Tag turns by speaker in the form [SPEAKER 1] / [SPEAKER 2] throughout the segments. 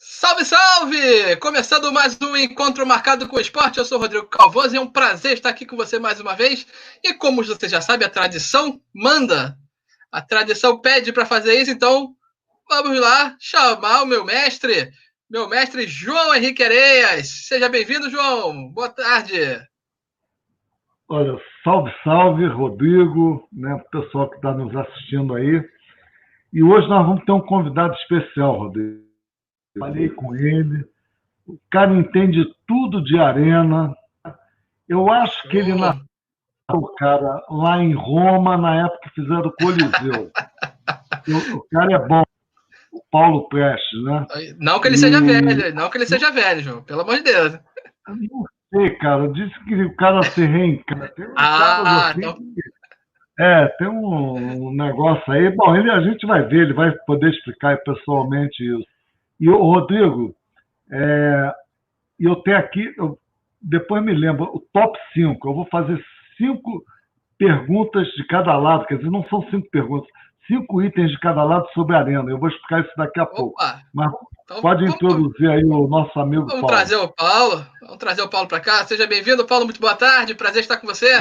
[SPEAKER 1] Salve, salve! Começando mais um Encontro Marcado com o Esporte, eu sou o Rodrigo Calvoso e é um prazer estar aqui com você mais uma vez. E como você já sabe, a tradição manda, a tradição pede para fazer isso, então vamos lá chamar o meu mestre João Henrique Areias. Seja bem-vindo, João. Boa tarde.
[SPEAKER 2] Olha, salve, salve, Rodrigo, né, o pessoal que está nos assistindo aí. E hoje nós vamos ter um convidado especial, Rodrigo. Falei com ele, o cara entende tudo de arena. Eu acho que ele nasceu, cara, lá em Roma, na época que fizeram o Coliseu. O cara é bom, o Paulo Prestes, né?
[SPEAKER 1] Não que ele seja velho, João, pelo amor de Deus.
[SPEAKER 2] Eu não sei, cara, disse que o cara se reencarna. Tem um caras assim,
[SPEAKER 1] então...
[SPEAKER 2] tem um negócio aí. Bom, a gente vai ver, ele vai poder explicar pessoalmente isso. E o Rodrigo, eu tenho aqui, depois me lembro, o top 5. Eu vou fazer 5 perguntas de cada lado, quer dizer, não são 5 perguntas, 5 itens de cada lado sobre a arena. Eu vou explicar isso daqui a pouco. Mas então, pode introduzir aí o nosso amigo Paulo.
[SPEAKER 1] Vamos trazer o Paulo para cá. Seja bem-vindo, Paulo, muito boa tarde, prazer estar com você.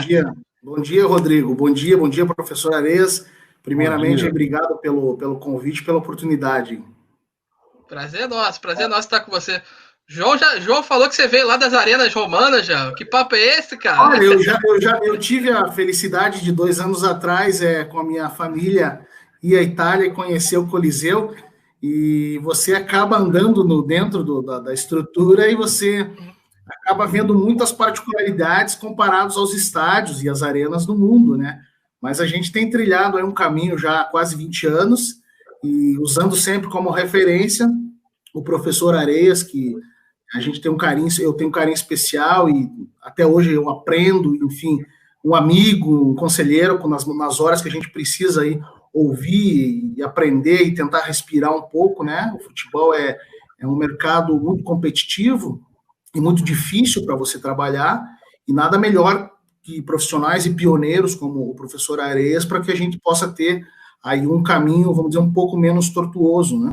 [SPEAKER 3] Bom dia, Rodrigo. Bom dia, professor Areias. Primeiramente, obrigado pelo convite, pela oportunidade.
[SPEAKER 1] Prazer é nosso estar com você. João falou que você veio lá das arenas romanas já. Que papo é esse, cara?
[SPEAKER 3] Olha, eu tive a felicidade de 2 anos atrás, com a minha família, ir à Itália e conhecer o Coliseu, e você acaba andando dentro da estrutura e você acaba vendo muitas particularidades comparados aos estádios e às arenas do mundo, né? Mas a gente tem trilhado aí um caminho já há quase 20 anos, e usando sempre como referência o professor Areias, que a gente tem eu tenho um carinho especial e até hoje eu aprendo, enfim, um amigo, um conselheiro, nas horas que a gente precisa aí ouvir e aprender e tentar respirar um pouco, né? O futebol é um mercado muito competitivo e muito difícil para você trabalhar, e nada melhor que profissionais e pioneiros como o professor Areias para que a gente possa ter aí um caminho, vamos dizer, um pouco menos tortuoso, né?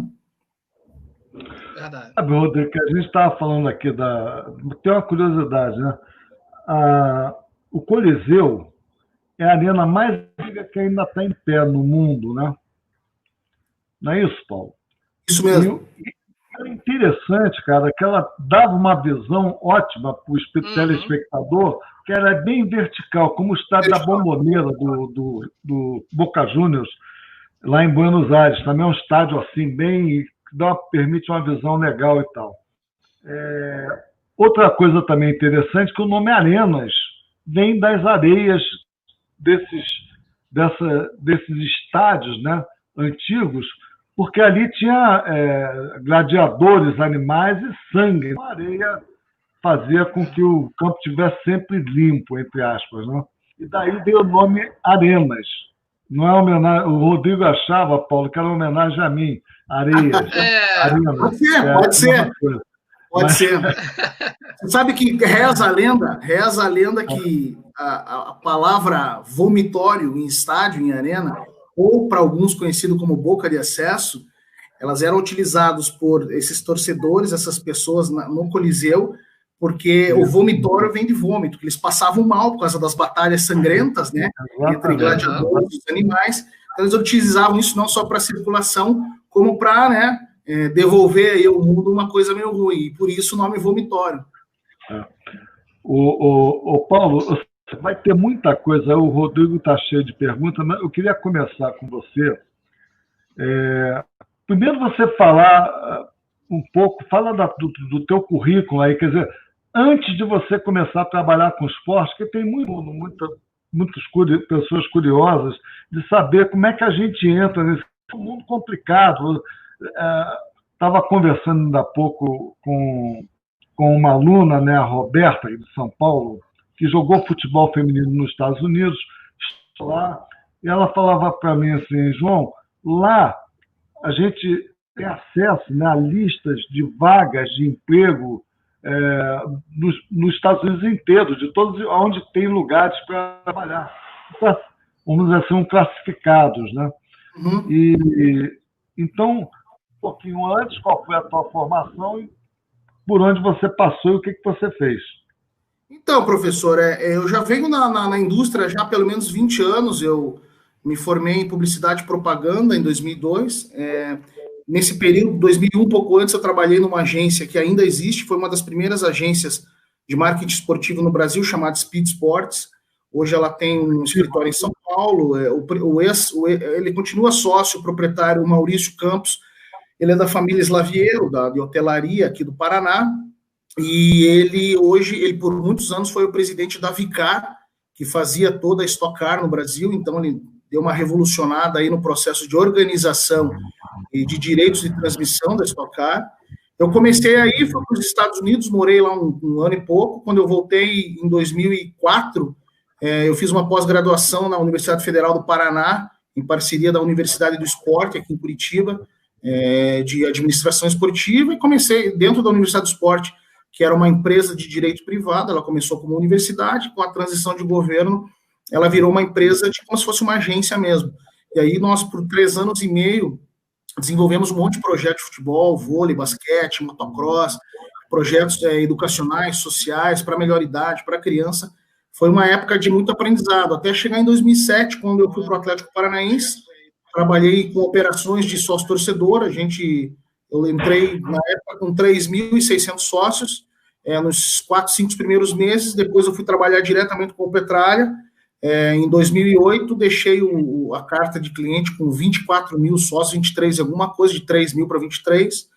[SPEAKER 1] Verdade.
[SPEAKER 2] Sabe, Rodrigo, que a gente estava falando aqui tem uma curiosidade, né? O Coliseu é a arena mais antiga que ainda está em pé no mundo, né? Não é isso, Paulo?
[SPEAKER 3] Isso mesmo.
[SPEAKER 2] É interessante, cara, que ela dava uma visão ótima para o telespectador, que era bem vertical, como o estádio da Bombonera do Boca Juniors, lá em Buenos Aires. Também é um estádio assim, bem, permite uma visão legal e tal. Outra coisa também interessante, que o nome Arenas vem das areias desses estádios, né, antigos, porque ali tinha gladiadores, animais e sangue. A areia fazia com que o campo estivesse sempre limpo, entre aspas, né? E daí veio o nome Arenas. Não é homenagem. O Rodrigo achava, Paulo, que era uma homenagem a mim. Areias. Arenas.
[SPEAKER 3] Pode ser. Você sabe que reza a lenda que a palavra vomitório em estádio, em arena, ou para alguns conhecido como boca de acesso, elas eram utilizadas por esses torcedores, essas pessoas no Coliseu, porque o vomitório vem de vômito, que eles passavam mal por causa das batalhas sangrentas, né, entre gladiadores e os animais. Então eles utilizavam isso não só para circulação, como para, né, devolver aí ao mundo uma coisa meio ruim, e por isso o nome vomitório.
[SPEAKER 2] O Paulo, vai ter muita coisa, o Rodrigo está cheio de perguntas, mas eu queria começar com você. Primeiro você falar um pouco, fala do teu currículo aí, quer dizer, antes de você começar a trabalhar com esporte, que tem muitas pessoas curiosas de saber como é que a gente entra nesse mundo complicado. Estava conversando ainda há pouco com uma aluna, né, a Roberta, de São Paulo, que jogou futebol feminino nos Estados Unidos, lá, e ela falava para mim assim, João, lá a gente tem acesso, né, a listas de vagas de emprego nos Estados Unidos inteiros, de todos onde tem lugares para trabalhar. Então, vamos dizer assim, classificados, né? Então, pouquinho antes, qual foi a tua formação e por onde você passou e o que você fez.
[SPEAKER 3] Então, professor, eu já venho na indústria já há pelo menos 20 anos. Eu me formei em publicidade e propaganda em 2002. Nesse período, 2001, um pouco antes, eu trabalhei numa agência que ainda existe, foi uma das primeiras agências de marketing esportivo no Brasil, chamada Speed Sports. Hoje ela tem um escritório em São Paulo. Ele continua sócio, proprietário, o Maurício Campos. Ele é da família Slaviero, de hotelaria aqui do Paraná. E ele por muitos anos foi o presidente da Vicar, que fazia toda a Stock Car no Brasil. Então ele deu uma revolucionada aí no processo de organização e de direitos de transmissão da Stock Car. Eu comecei aí, fui para os Estados Unidos, morei lá um ano e pouco. Quando eu voltei em 2004, eu fiz uma pós-graduação na Universidade Federal do Paraná, em parceria da Universidade do Esporte, aqui em Curitiba, de administração esportiva, e comecei dentro da Universidade do Esporte, que era uma empresa de direito privado. Ela começou como universidade, com a transição de governo, ela virou uma empresa como se fosse uma agência mesmo. E aí nós, por 3 anos e meio, desenvolvemos um monte de projetos de futebol, vôlei, basquete, motocross, projetos educacionais, sociais, para melhor idade, para criança. Foi uma época de muito aprendizado, até chegar em 2007, quando eu fui para o Atlético Paranaense. Trabalhei com operações de sócio-torcedor. Eu entrei, na época, com 3.600 sócios, nos 4, 5 primeiros meses. Depois eu fui trabalhar diretamente com o Petralha. Em 2008, deixei a carta de cliente com 24 mil sócios, 23, alguma coisa, de 3 mil para 23.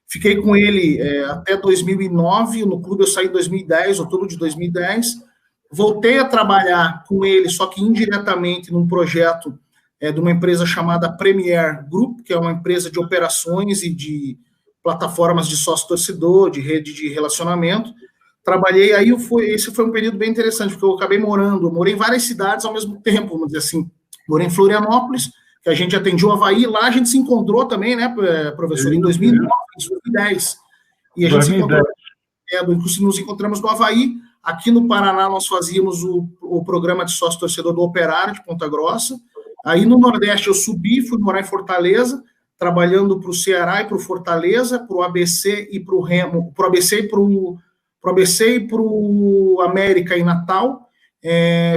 [SPEAKER 3] Fiquei com ele até 2009. No clube eu saí em 2010, outubro de 2010. Voltei a trabalhar com ele, só que indiretamente, num projeto de uma empresa chamada Premier Group, que é uma empresa de operações e de plataformas de sócio-torcedor, de rede de relacionamento. Trabalhei, esse foi um período bem interessante, porque eu morei em várias cidades ao mesmo tempo, vamos dizer assim. Morei em Florianópolis, que a gente atendia o Avaí, lá a gente se encontrou também, né, professor, em 2009, 2010. E a gente se encontrou, nos encontramos no Avaí. Aqui no Paraná nós fazíamos o programa de sócio-torcedor do Operário, de Ponta Grossa. Aí no Nordeste eu subi, fui morar em Fortaleza, trabalhando para o Ceará e para o Fortaleza, para o ABC e para o Remo, para o ABC e para o América em Natal,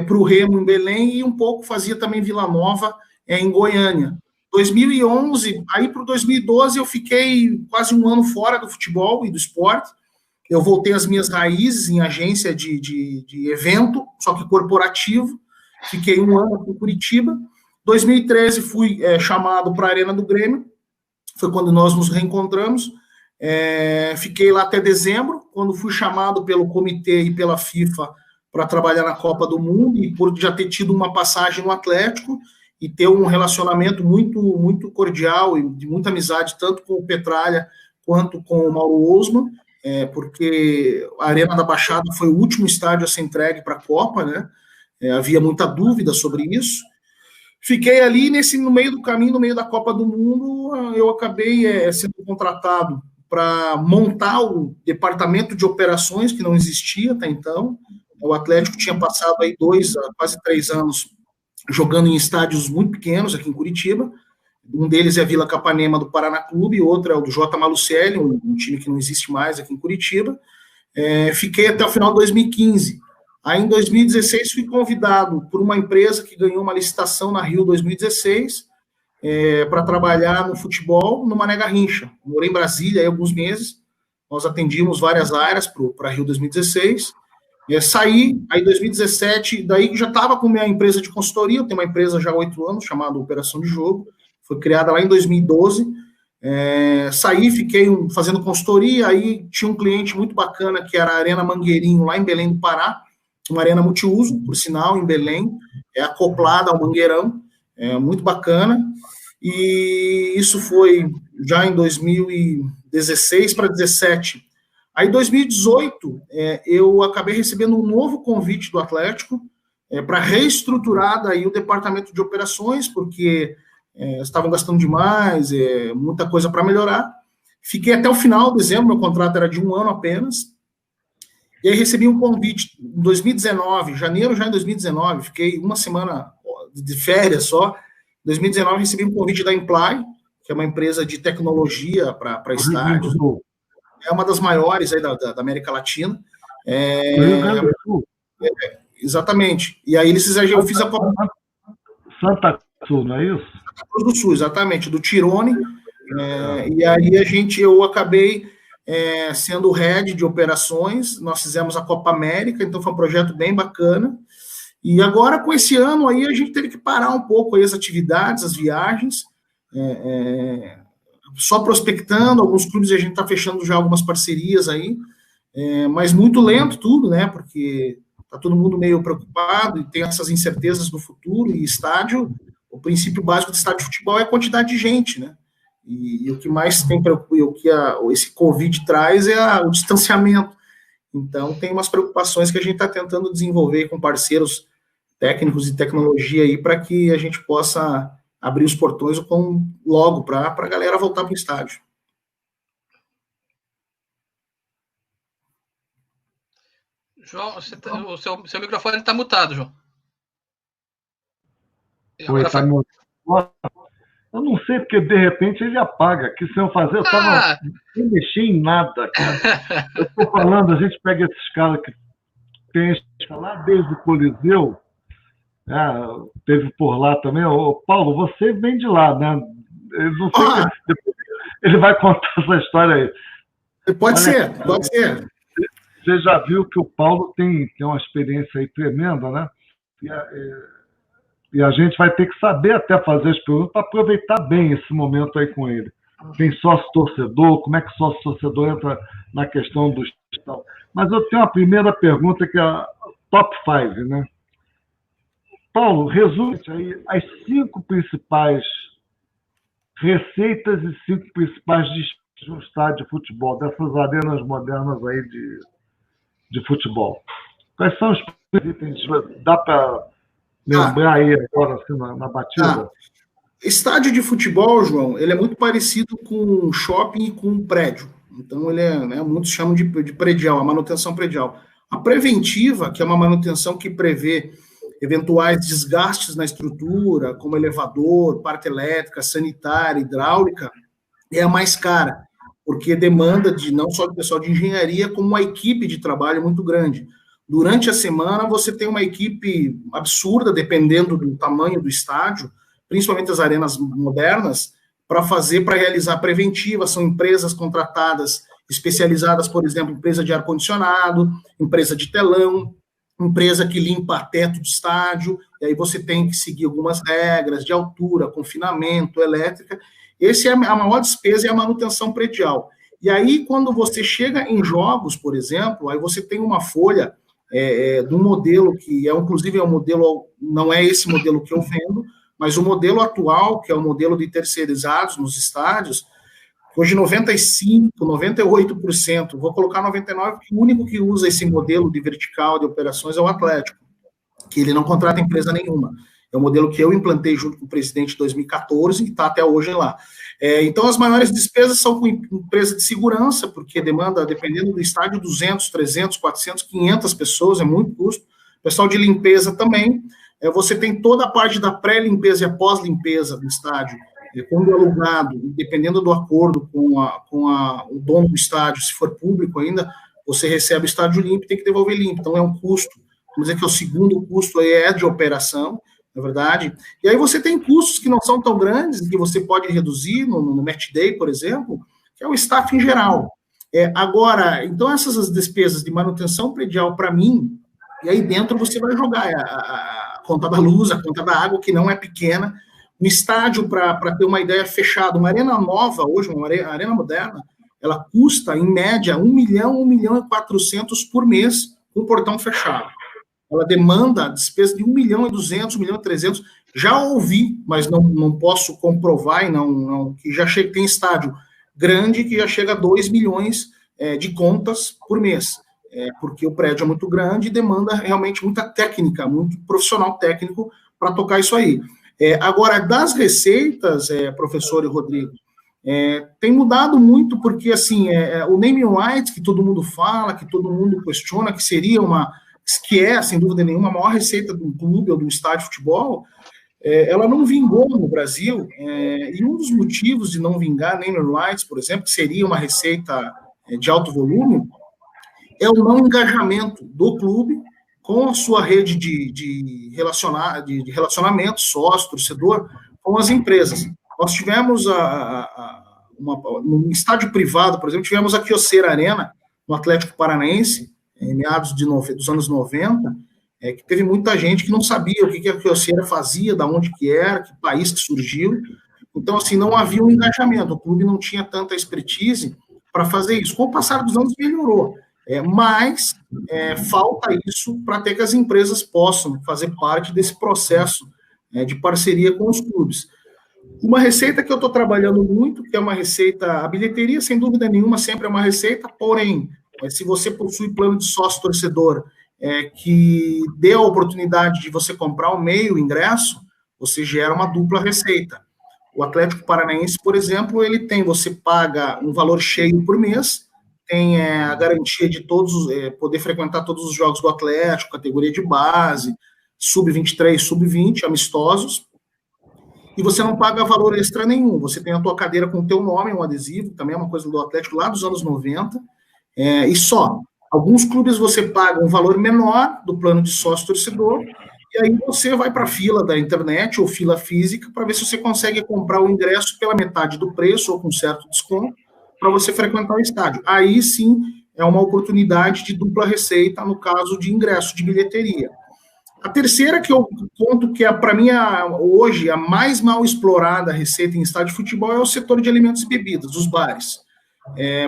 [SPEAKER 3] para o Remo em Belém, e um pouco fazia também Vila Nova em Goiânia. 2011, aí para 2012 eu fiquei quase um ano fora do futebol e do esporte. Eu voltei às minhas raízes em agência de evento, só que corporativo. Fiquei um ano aqui em Curitiba. 2013 fui chamado para a Arena do Grêmio, foi quando nós nos reencontramos. Fiquei lá até dezembro, quando fui chamado pelo comitê e pela FIFA para trabalhar na Copa do Mundo, e por já ter tido uma passagem no Atlético e ter um relacionamento muito, muito cordial e de muita amizade, tanto com o Petralha quanto com o Mauro Osman, porque a Arena da Baixada foi o último estádio a ser entregue para a Copa, né? Havia muita dúvida sobre isso. Fiquei ali no meio do caminho, no meio da Copa do Mundo. Eu acabei sendo contratado para montar o departamento de operações, que não existia até então. O Atlético tinha passado aí quase 3 anos jogando em estádios muito pequenos aqui em Curitiba. Um deles é a Vila Capanema do Paraná Clube, outro é o do J. Malucelli, um time que não existe mais aqui em Curitiba. Fiquei até o final de 2015. Aí, em 2016, fui convidado por uma empresa que ganhou uma licitação na Rio 2016 para trabalhar no futebol no Mané Garrincha. Morei em Brasília aí alguns meses. Nós atendíamos várias áreas para Rio 2016. Saí, aí em 2017, daí já estava com minha empresa de consultoria. Eu tenho uma empresa já há 8 anos, chamada Operação de Jogo. Foi criada lá em 2012. Saí, fiquei fazendo consultoria. Aí tinha um cliente muito bacana, que era a Arena Mangueirinho, lá em Belém do Pará. Uma arena multiuso, por sinal, em Belém, acoplada ao Mangueirão, muito bacana. E isso foi já em 2016 para 2017. Aí, em 2018, eu acabei recebendo um novo convite do Atlético para reestruturar daí o departamento de operações, porque estavam gastando demais, muita coisa para melhorar. Fiquei até o final de dezembro, meu contrato era de 1 ano apenas. E aí recebi um convite em 2019, janeiro já em 2019, fiquei uma semana de férias só. Em 2019 recebi um convite da Imply, que é uma empresa de tecnologia para estádios. É uma das maiores aí da América Latina. Exatamente. E aí eu fiz a Copa
[SPEAKER 2] Santa Cruz, não é isso?
[SPEAKER 3] Santa Cruz do Sul, exatamente, do Tirone. E aí eu acabei sendo o head de operações. Nós fizemos a Copa América, então foi um projeto bem bacana. E agora, com esse ano aí, a gente teve que parar um pouco aí as atividades, as viagens, só prospectando. Alguns clubes a gente está fechando já algumas parcerias aí, mas muito lento tudo, né? Porque está todo mundo meio preocupado e tem essas incertezas do futuro. E estádio, o princípio básico do estádio de futebol é a quantidade de gente, né? E o que mais tem, o que esse Covid traz é o distanciamento. Então, tem umas preocupações que a gente está tentando desenvolver com parceiros técnicos e tecnologia aí para que a gente possa abrir os portões logo para a galera voltar para o estádio.
[SPEAKER 1] João, o seu microfone está mutado, João.
[SPEAKER 2] Eu não sei, porque de repente ele apaga. Que se eu fazer, eu estava sem mexer em nada, cara. Eu estou falando, a gente pega esses caras que tem lá desde o Coliseu, teve por lá também. Ô, Paulo, você vem de lá, né? Eu não sei depois ele vai contar essa história aí.
[SPEAKER 3] Pode ser.
[SPEAKER 2] Você já viu que o Paulo tem uma experiência aí tremenda, né? E a gente vai ter que saber até fazer as perguntas para aproveitar bem esse momento aí com ele. Tem sócio-torcedor, como é que sócio-torcedor entra na questão do digital. Mas eu tenho uma primeira pergunta que é a top 5, né? Paulo, resume aí as 5 principais receitas e 5 principais de um estádio de futebol, dessas arenas modernas aí de futebol. Quais são os itens? Dá para lembrar aí agora, assim, na batida?
[SPEAKER 3] Estádio de futebol, João, ele é muito parecido com um shopping e com um prédio. Então, ele muitos chamam de predial, a manutenção predial. A preventiva, que é uma manutenção que prevê eventuais desgastes na estrutura, como elevador, parte elétrica, sanitária, hidráulica, é a mais cara, porque demanda não só do pessoal de engenharia, como uma equipe de trabalho muito grande. Durante a semana, você tem uma equipe absurda, dependendo do tamanho do estádio, principalmente as arenas modernas, para realizar a preventiva. São empresas contratadas, especializadas, por exemplo, empresa de ar-condicionado, empresa de telão, empresa que limpa teto de estádio, e aí você tem que seguir algumas regras de altura, confinamento, elétrica. Essa é a maior despesa, é a manutenção predial. E aí, quando você chega em jogos, por exemplo, aí você tem uma folha de um modelo que inclusive um modelo, não é esse modelo que eu vendo, mas o modelo atual, que é o modelo de terceirizados nos estádios, hoje 95%, 98%, vou colocar 99%, porque o único que usa esse modelo de vertical de operações é o Atlético, que ele não contrata empresa nenhuma. É um modelo que eu implantei junto com o presidente em 2014 e está até hoje lá. Então, as maiores despesas são com empresa de segurança, porque demanda, dependendo do estádio, 200, 300, 400, 500 pessoas, é muito custo. Pessoal de limpeza também. Você tem toda a parte da pré-limpeza e a pós-limpeza do estádio. Quando alugado, dependendo do acordo com o dono do estádio, se for público ainda, você recebe o estádio limpo e tem que devolver limpo. Então, é um custo. Vamos dizer que o segundo custo aí é de operação, na verdade. E aí você tem custos que não são tão grandes, que você pode reduzir no match day, por exemplo, que é o staff em geral. Agora, então essas despesas de manutenção predial, para mim, e aí dentro você vai jogar a conta da luz, a conta da água, que não é pequena. Um estádio, para ter uma ideia, fechado, uma arena nova hoje, uma arena moderna, ela custa, em média, 1 milhão, 1 milhão e 400 por mês, com o portão fechado. Ela demanda despesa de 1 milhão e 200, 1 milhão e 300. Já ouvi, mas não posso comprovar, que já tem estádio grande que já chega a 2 milhões de contas por mês, porque o prédio é muito grande e demanda realmente muita técnica, muito profissional técnico para tocar isso aí. Agora, das receitas, professor e Rodrigo, tem mudado muito, porque assim, o naming rights, que todo mundo fala, que todo mundo questiona, que seria sem dúvida nenhuma, a maior receita do clube ou do estádio de futebol, ela não vingou no Brasil, e um dos motivos de não vingar naming rights, por exemplo, que seria uma receita de alto volume, é o não engajamento do clube com a sua rede de relacionamento, sócio, torcedor, com as empresas. Nós tivemos no estádio privado, por exemplo, tivemos a Kyocera Arena, no Atlético Paranaense, em meados dos anos 90, que teve muita gente que não sabia o que a Kyocera fazia, de onde que era, que país que surgiu. Então, assim, não havia um engajamento, o clube não tinha tanta expertise para fazer isso. Com o passar dos anos, melhorou. Mas falta isso para ter que as empresas possam fazer parte desse processo de parceria com os clubes. Uma receita que eu estou trabalhando muito, que é uma receita, a bilheteria, sem dúvida nenhuma, sempre é uma receita, porém, se você possui plano de sócio-torcedor que dê a oportunidade de você comprar o meio ingresso, você gera uma dupla receita. O Atlético Paranaense, por exemplo, você paga um valor cheio por mês, tem a garantia de poder frequentar todos os jogos do Atlético, categoria de base, sub-23, sub-20, amistosos, e você não paga valor extra nenhum. Você tem a tua cadeira com o teu nome, um adesivo, também é uma coisa do Atlético lá dos anos 90, e só. Alguns clubes você paga um valor menor do plano de sócio-torcedor, e aí você vai para a fila da internet ou fila física para ver se você consegue comprar o ingresso pela metade do preço ou com certo desconto para você frequentar o estádio. Aí sim é uma oportunidade de dupla receita no caso de ingresso de bilheteria. A terceira que eu conto que para mim hoje a mais mal explorada receita em estádio de futebol é o setor de alimentos e bebidas, os bares.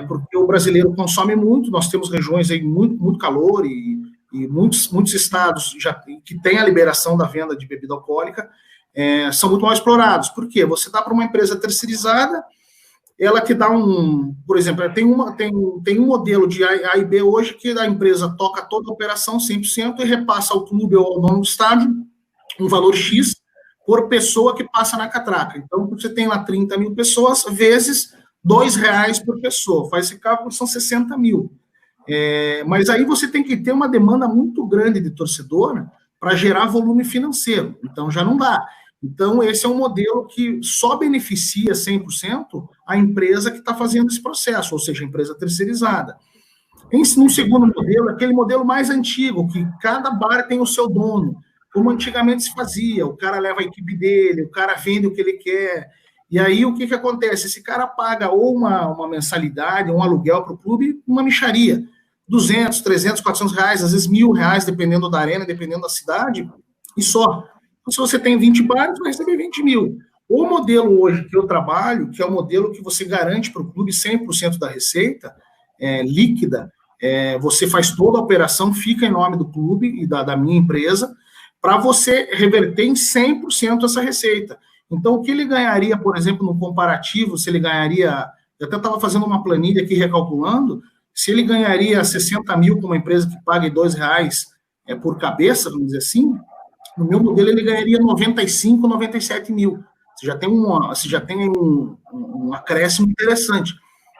[SPEAKER 3] Porque o brasileiro consome muito, nós temos regiões aí muito calor e muitos estados que têm a liberação da venda de bebida alcoólica são muito mal explorados. Por quê? Você dá para uma empresa terceirizada, ela te dá por exemplo, tem um modelo de A e B hoje que a empresa toca toda a operação 100% e repassa ao clube ou ao dono do estádio um valor X por pessoa que passa na catraca. Então, você tem lá 30 mil pessoas, vezes R$2 por pessoa. Faz esse cálculo, são 60 mil. Mas aí você tem que ter uma demanda muito grande de torcedor para gerar volume financeiro. Então, já não dá. Então, esse é um modelo que só beneficia 100% a empresa que está fazendo esse processo, ou seja, a empresa terceirizada. Num segundo modelo, aquele modelo mais antigo, que cada bar tem o seu dono, como antigamente se fazia, o cara leva a equipe dele, o cara vende o que ele quer, e aí o que acontece? Esse cara paga ou uma mensalidade, um aluguel para o clube, uma mixaria, 200, 300, 400 reais, às vezes R$1.000, dependendo da arena, dependendo da cidade, e só. Se você tem 20 bares, vai receber 20 mil. O modelo hoje que eu trabalho, que é o modelo que você garante para o clube 100% da receita líquida, você faz toda a operação, fica em nome do clube e da minha empresa, para você reverter em 100% essa receita. Então, o que ele ganharia, por exemplo, no comparativo, se ele ganharia, eu até estava fazendo uma planilha aqui recalculando, se ele ganharia 60 mil com uma empresa que paga R$2 por cabeça, vamos dizer assim, no meu modelo ele ganharia 95, 97 mil. Você já tem um acréscimo interessante.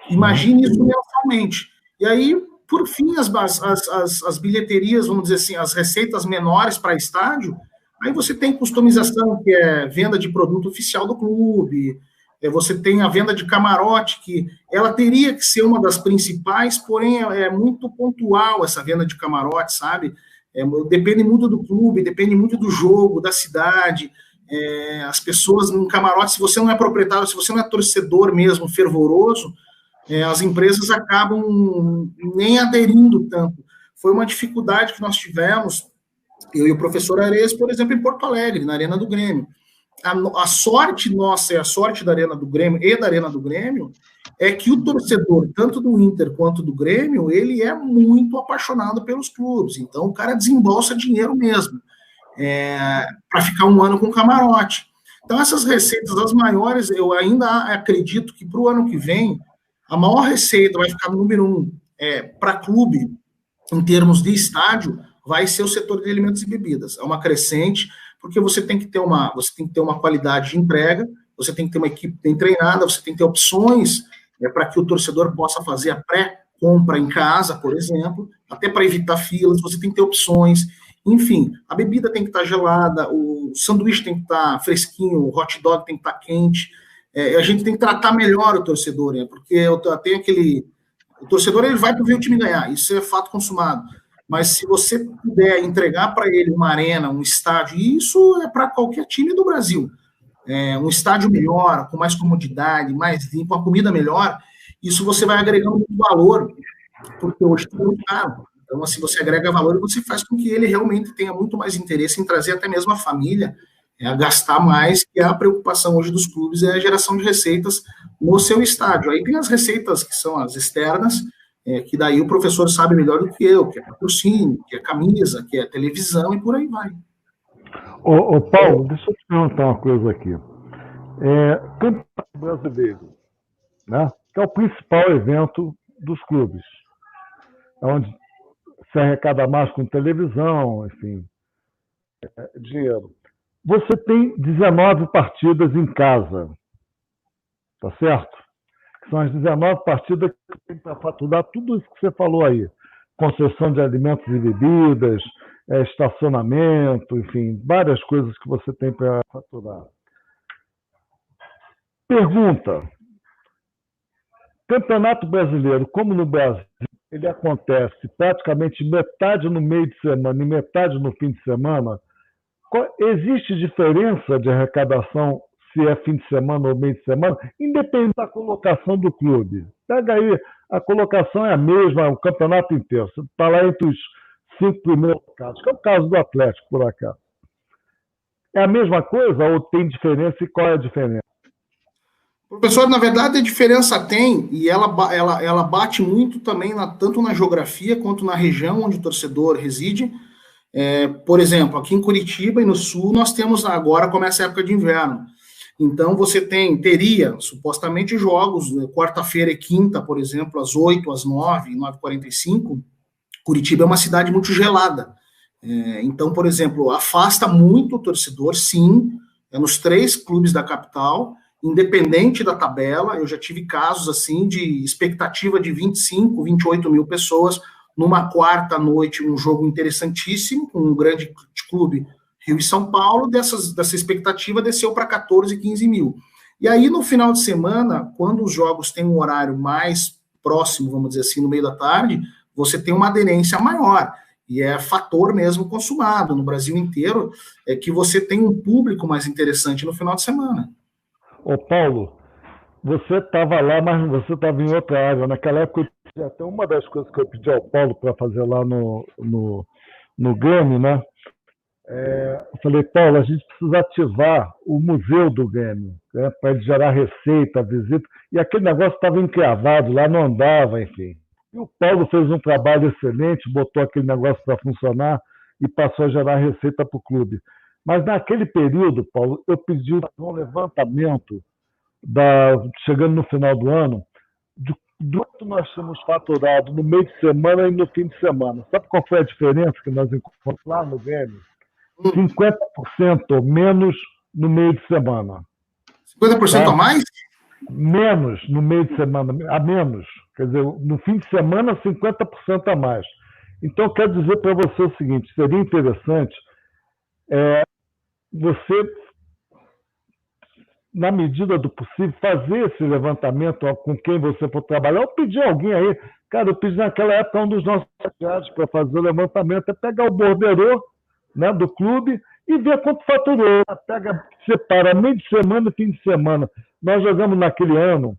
[SPEAKER 3] Imagine isso mensalmente. E aí, por fim, as bilheterias, vamos dizer assim, as receitas menores para estádio, aí você tem customização, que é venda de produto oficial do clube, você tem a venda de camarote, que ela teria que ser uma das principais, porém é muito pontual essa venda de camarote, sabe? Depende muito do clube, depende muito do jogo, da cidade, as pessoas no camarote, se você não é proprietário, se você não é torcedor mesmo, fervoroso, as empresas acabam nem aderindo tanto. Foi uma dificuldade que nós tivemos, eu e o professor Ares, por exemplo, em Porto Alegre, na Arena do Grêmio. A sorte nossa e a sorte da Arena do Grêmio e da Arena do Grêmio é que o torcedor, tanto do Inter quanto do Grêmio, ele é muito apaixonado pelos clubes. Então, o cara desembolsa dinheiro mesmo para ficar um ano com camarote. Então, essas receitas, as maiores, eu ainda acredito que para o ano que vem, a maior receita vai ficar no número 1 para clube, em termos de estádio, vai ser o setor de alimentos e bebidas. É uma crescente, porque você tem que ter uma qualidade de entrega, você tem que ter uma equipe bem treinada, você tem que ter opções para que o torcedor possa fazer a pré-compra em casa, por exemplo, até para evitar filas, você tem que ter opções. Enfim, a bebida tem que estar gelada, o sanduíche tem que estar fresquinho, o hot dog tem que estar quente. A gente tem que tratar melhor o torcedor, né? Porque tem aquele... O torcedor ele vai para ver o time ganhar, isso é fato consumado. Mas se você puder entregar para ele uma arena, um estádio, e isso é para qualquer time do Brasil, um estádio melhor, com mais comodidade, mais limpo, uma comida melhor, isso você vai agregando muito valor, porque hoje está muito caro. Então, assim, você agrega valor e você faz com que ele realmente tenha muito mais interesse em trazer até mesmo a família a gastar mais, que a preocupação hoje dos clubes é a geração de receitas no seu estádio. Aí tem as receitas que são as externas, que daí o professor sabe melhor do que eu, que é patrocínio, que é camisa, que é televisão e por aí vai.
[SPEAKER 2] Ô Paulo, deixa eu te perguntar uma coisa aqui. Campeonato Brasileiro, né, que é o principal evento dos clubes, onde se arrecada mais com televisão, enfim, dinheiro. Você tem 19 partidas em casa, tá certo? São as 19 partidas que tem para faturar tudo isso que você falou aí. Concessão de alimentos e bebidas, estacionamento, enfim, várias coisas que você tem para faturar. Pergunta. Campeonato Brasileiro, como no Brasil, ele acontece praticamente metade no meio de semana e metade no fim de semana. Existe diferença de arrecadação se é fim de semana ou meio de semana, independente da colocação do clube? Pega aí, a colocação é a mesma, o campeonato inteiro. Você está lá entre os 5 primeiros casos, que é o caso do Atlético, por acaso. É a mesma coisa ou tem diferença e qual é a diferença?
[SPEAKER 3] Professor, na verdade a diferença tem, e ela bate muito também, tanto na geografia quanto na região onde o torcedor reside. Por exemplo, aqui em Curitiba e no Sul, nós temos agora, começa a época de inverno. Então, você teria, supostamente, jogos, quarta-feira e quinta, por exemplo, às 8, às 9, 9h45. Curitiba é uma cidade muito gelada. Então, por exemplo, afasta muito o torcedor, sim, nos 3 clubes da capital, independente da tabela. Eu já tive casos, assim, de expectativa de 25, 28 mil pessoas numa quarta noite, um jogo interessantíssimo, com um grande clube, Rio e São Paulo, dessa expectativa desceu para 14, 15 mil. E aí, no final de semana, quando os jogos têm um horário mais próximo, vamos dizer assim, no meio da tarde, você tem uma aderência maior, e é fator mesmo consumado no Brasil inteiro, que você tem um público mais interessante no final de semana.
[SPEAKER 2] Ô Paulo, você estava lá, mas você estava em outra área. Naquela época, até uma das coisas que eu pedi ao Paulo para fazer lá no Grêmio, né? Eu falei, Paulo, a gente precisa ativar o museu do Grêmio, né, para ele gerar receita, visita. E aquele negócio estava encravado lá, não andava, enfim. E o Paulo fez um trabalho excelente, botou aquele negócio para funcionar e passou a gerar receita para o clube. Mas naquele período, Paulo, eu pedi um levantamento, chegando no final do ano, do quanto nós tínhamos faturado no meio de semana e no fim de semana. Sabe qual foi a diferença que nós encontramos lá no Grêmio? 50% menos no meio de semana.
[SPEAKER 3] 50% a mais?
[SPEAKER 2] Menos no meio de semana, a menos. Quer dizer, no fim de semana, 50% a mais. Então, eu quero dizer para você o seguinte, seria interessante você, na medida do possível, fazer esse levantamento com quem você for trabalhar, ou pedir alguém aí. Cara, eu pedi naquela época um dos nossos estagiários para fazer o levantamento, pegar o borderô, né, do clube e ver quanto faturou. Separa meio de semana e fim de semana. Nós jogamos naquele ano,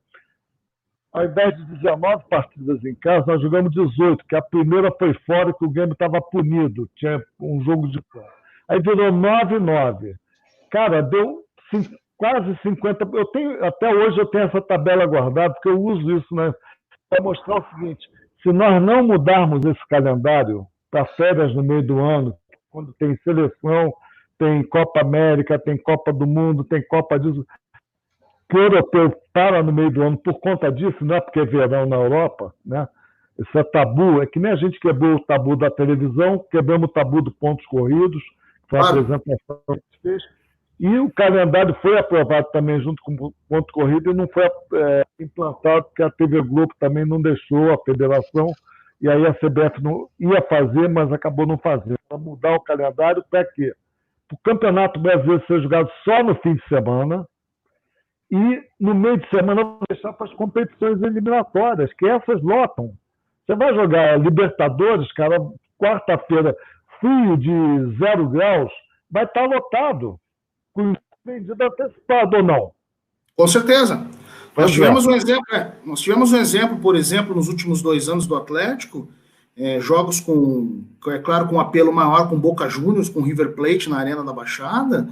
[SPEAKER 2] ao invés de 19 partidas em casa, nós jogamos 18, que a primeira foi fora, que o Grêmio estava punido, tinha um jogo de campo. Aí virou 9-9. Cara, deu quase 50. Até hoje eu tenho essa tabela guardada, porque eu uso isso, né, para mostrar o seguinte: se nós não mudarmos esse calendário para férias no meio do ano, quando tem seleção, tem Copa América, tem Copa do Mundo, tem Copa disso, que o europeu para no meio do ano por conta disso, não é porque é verão na Europa, né? Isso é tabu, é que nem a gente quebrou o tabu da televisão, quebramos o tabu dos pontos corridos, foi a apresentação que a gente fez, e o calendário foi aprovado também junto com o ponto corrido e não foi implantado porque a TV Globo também não deixou, a federação, e aí a CBF não ia fazer, mas acabou não fazendo. para mudar o calendário para quê? Para o Campeonato Brasileiro ser jogado só no fim de semana e no meio de semana deixar para as competições eliminatórias, que essas lotam. Você vai jogar Libertadores, cara, quarta-feira, frio de 0 graus, vai estar lotado, com vendido antecipado ou não?
[SPEAKER 3] Com certeza. Nós tivemos um exemplo, por exemplo, nos últimos 2 anos do Atlético, jogos com, é claro, com apelo maior, com Boca Juniors, com River Plate na Arena da Baixada,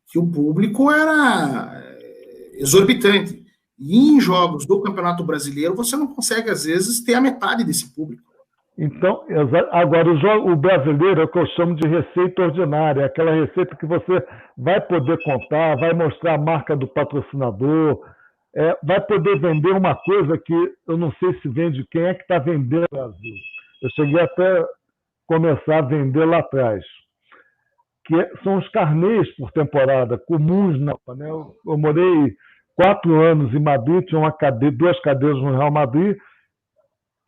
[SPEAKER 3] que o público era exorbitante. E em jogos do Campeonato Brasileiro, você não consegue, às vezes, ter a metade desse público.
[SPEAKER 2] Então, agora, o brasileiro é o que eu chamo de receita ordinária, aquela receita que você vai poder contar, vai mostrar a marca do patrocinador, vai poder vender uma coisa que eu não sei se vende, quem é que está vendendo no Brasil. Eu cheguei até a começar a vender lá atrás, que são os carnês por temporada, comuns na né? Eu morei 4 anos em Madrid, tinha 2 cadeiras no Real Madrid,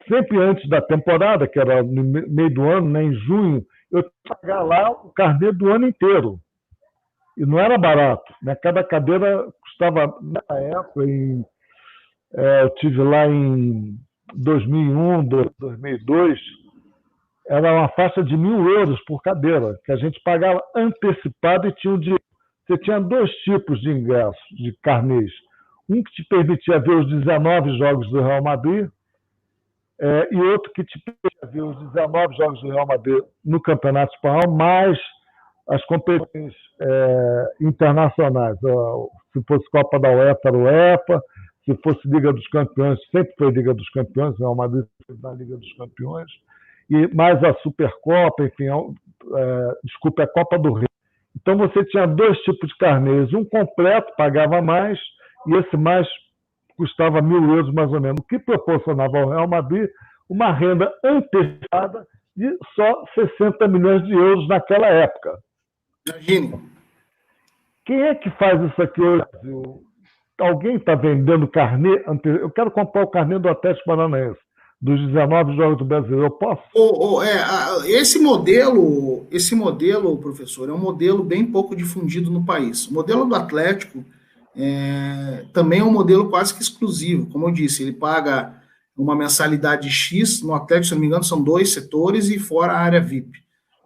[SPEAKER 2] sempre antes da temporada, que era no meio do ano, né, em junho, eu tinha que pagar lá o carnê do ano inteiro. E não era barato. Né? Cada cadeira custava, na época, eu tive lá em 2001, 2002, era uma faixa de 1.000 euros por cadeira, que a gente pagava antecipado e você tinha 2 tipos de ingressos, de carnês. Um que te permitia ver os 19 jogos do Real Madrid, e outro que te permitia ver os 19 jogos do Real Madrid no Campeonato Espanhol, mais as competições internacionais. Se fosse Copa da UEFA, era UEFA. Se fosse Liga dos Campeões, sempre foi Liga dos Campeões, o Real Madrid sempre na Liga dos Campeões. E mais a Supercopa, enfim, a Copa do Rei. Então você tinha 2 tipos de carnês. Um completo pagava mais, e esse mais custava 1.000 euros mais ou menos, o que proporcionava ao Real Madrid uma renda antecipada de só 60 milhões de euros naquela época.
[SPEAKER 3] Imagine.
[SPEAKER 2] Quem é que faz isso aqui hoje? Alguém está vendendo carnê? Eu quero comprar o carnê do Atlético Paranaense, dos 19 jogos do Brasileiro. Eu posso?
[SPEAKER 3] Esse modelo, professor, é um modelo bem pouco difundido no país. O modelo do Atlético também é um modelo quase que exclusivo. Como eu disse, ele paga uma mensalidade X, no Atlético, se não me engano, são 2 setores e fora a área VIP.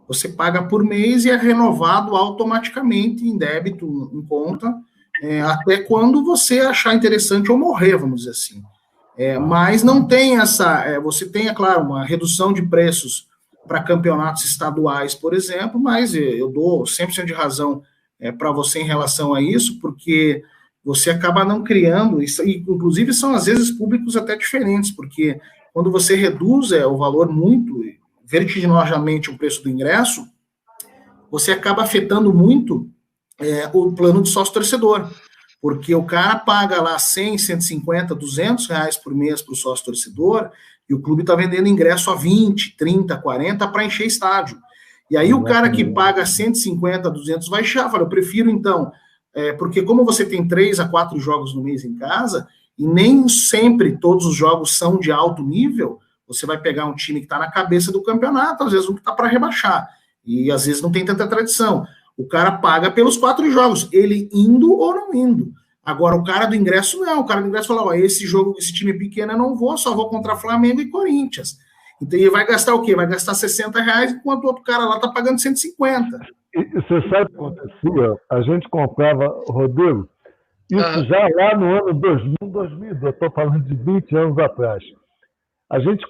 [SPEAKER 3] Você paga por mês e é renovado automaticamente em débito, em conta, até quando você achar interessante ou morrer, vamos dizer assim. Mas não tem você tem, é claro, uma redução de preços para campeonatos estaduais, por exemplo, mas eu dou 100% de razão para você em relação a isso, porque você acaba não criando, e inclusive são às vezes públicos até diferentes, porque quando você reduz o valor muito, vertiginosamente o preço do ingresso, você acaba afetando muito o plano de sócio-torcedor, porque o cara paga lá 100, 150, 200 reais por mês para o sócio-torcedor, e o clube está vendendo ingresso a 20, 30, 40 para encher estádio. E aí o cara que paga 150, 200 vai fala, eu prefiro então, porque como você tem 3 a 4 jogos no mês em casa, e nem sempre todos os jogos são de alto nível, você vai pegar um time que está na cabeça do campeonato, às vezes um que está para rebaixar, e às vezes não tem tanta tradição. O cara paga pelos 4 jogos, ele indo ou não indo. Agora, o cara do ingresso não, o cara do ingresso fala, esse jogo, esse time pequeno eu não vou, só vou contra Flamengo e Corinthians. Então ele vai gastar o quê? Vai gastar 60 reais, enquanto o outro cara lá está pagando 150.
[SPEAKER 2] E você sabe o que acontecia? A gente comprava, Rodrigo, isso já lá no ano 2000, eu estou falando de 20 anos atrás. A gente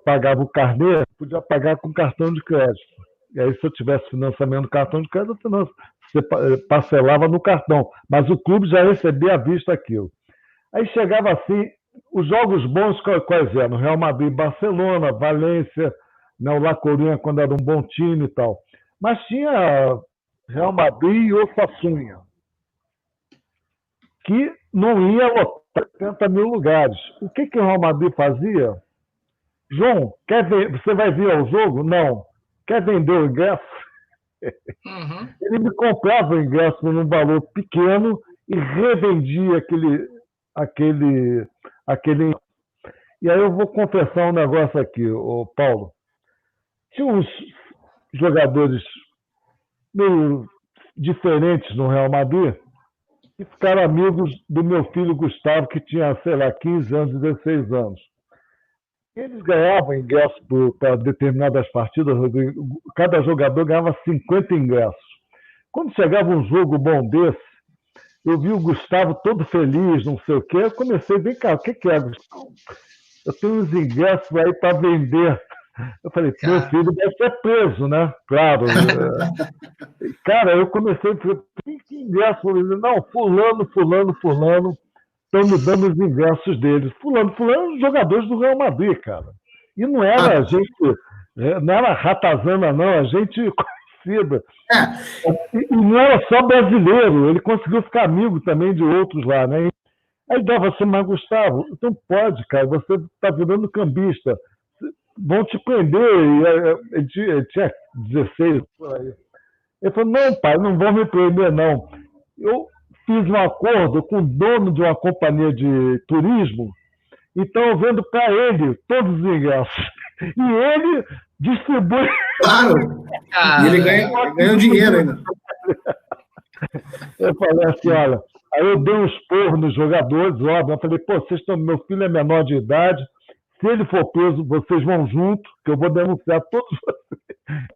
[SPEAKER 2] pagava o carnê, podia pagar com cartão de crédito. E aí, se eu tivesse financiamento do cartão de crédito, você parcelava no cartão. Mas o clube já recebia à vista aquilo. Aí chegava assim, os jogos bons quais eram? Real Madrid, Barcelona, Valência, né, o La Coruña, quando era um bom time e tal. Mas tinha Real Madrid e Osasuna, que não ia lotar 70 mil lugares. O que o Real Madrid fazia? João, você vai vir ao jogo? Não. Quer vender o ingresso?
[SPEAKER 1] Uhum.
[SPEAKER 2] Ele me comprava o ingresso num valor pequeno e revendia aquele. E aí eu vou confessar um negócio aqui, Paulo. Tinha uns jogadores meio diferentes no Real Madrid e ficaram amigos do meu filho Gustavo, que tinha, sei lá, 15 anos, 16 anos. Eles ganhavam ingresso para determinadas partidas, cada jogador ganhava 50 ingressos. Quando chegava um jogo bom desse, eu vi o Gustavo todo feliz, não sei o quê, eu comecei a ver, cara, o que é, Gustavo? Eu tenho uns ingressos aí para vender. Eu falei, meu filho deve ser preso, né? Claro. Cara, eu comecei a falar, que ingresso? Não, fulano estão me dando os ingressos deles. Fulano, jogadores do Real Madrid, cara. E não era gente, não era ratazana, não, a gente conhecida. E não era só brasileiro, ele conseguiu ficar amigo também de outros lá, né? Aí dava assim, mas Gustavo, então pode, cara, você está virando cambista, vão te prender. Ele tinha 16 por aí. Ele falou, não, pai, não vão me prender, não. Eu fiz um acordo com o dono de uma companhia de turismo e estão vendo para ele todos os ingressos. E ele distribui.
[SPEAKER 3] Claro! E ele ganha dinheiro ainda.
[SPEAKER 2] Eu falei assim, olha, aí eu dei uns porros nos jogadores, óbvio. Eu falei, pô, meu filho é menor de idade, se ele for preso, vocês vão junto, que eu vou denunciar todos vocês.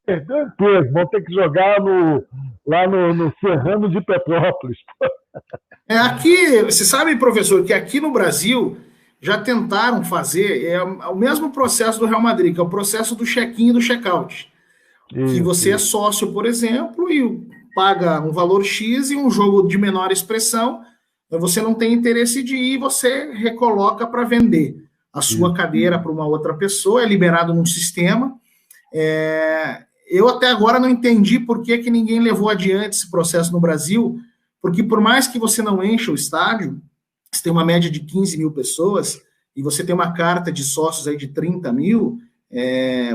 [SPEAKER 2] Perdeu preso, vão ter que jogar lá no Serrano de Petrópolis.
[SPEAKER 3] Aqui, você sabe, professor, que aqui no Brasil já tentaram fazer o mesmo processo do Real Madrid, que é o processo do check-in e do check-out. Que você é sócio, por exemplo, e paga um valor X e um jogo de menor expressão, você não tem interesse de ir, você recoloca para vender a sua cadeira para uma outra pessoa, é liberado num sistema. Eu até agora não entendi por que ninguém levou adiante esse processo no Brasil, porque por mais que você não encha o estádio, você tem uma média de 15 mil pessoas, e você tem uma carta de sócios aí de 30 mil,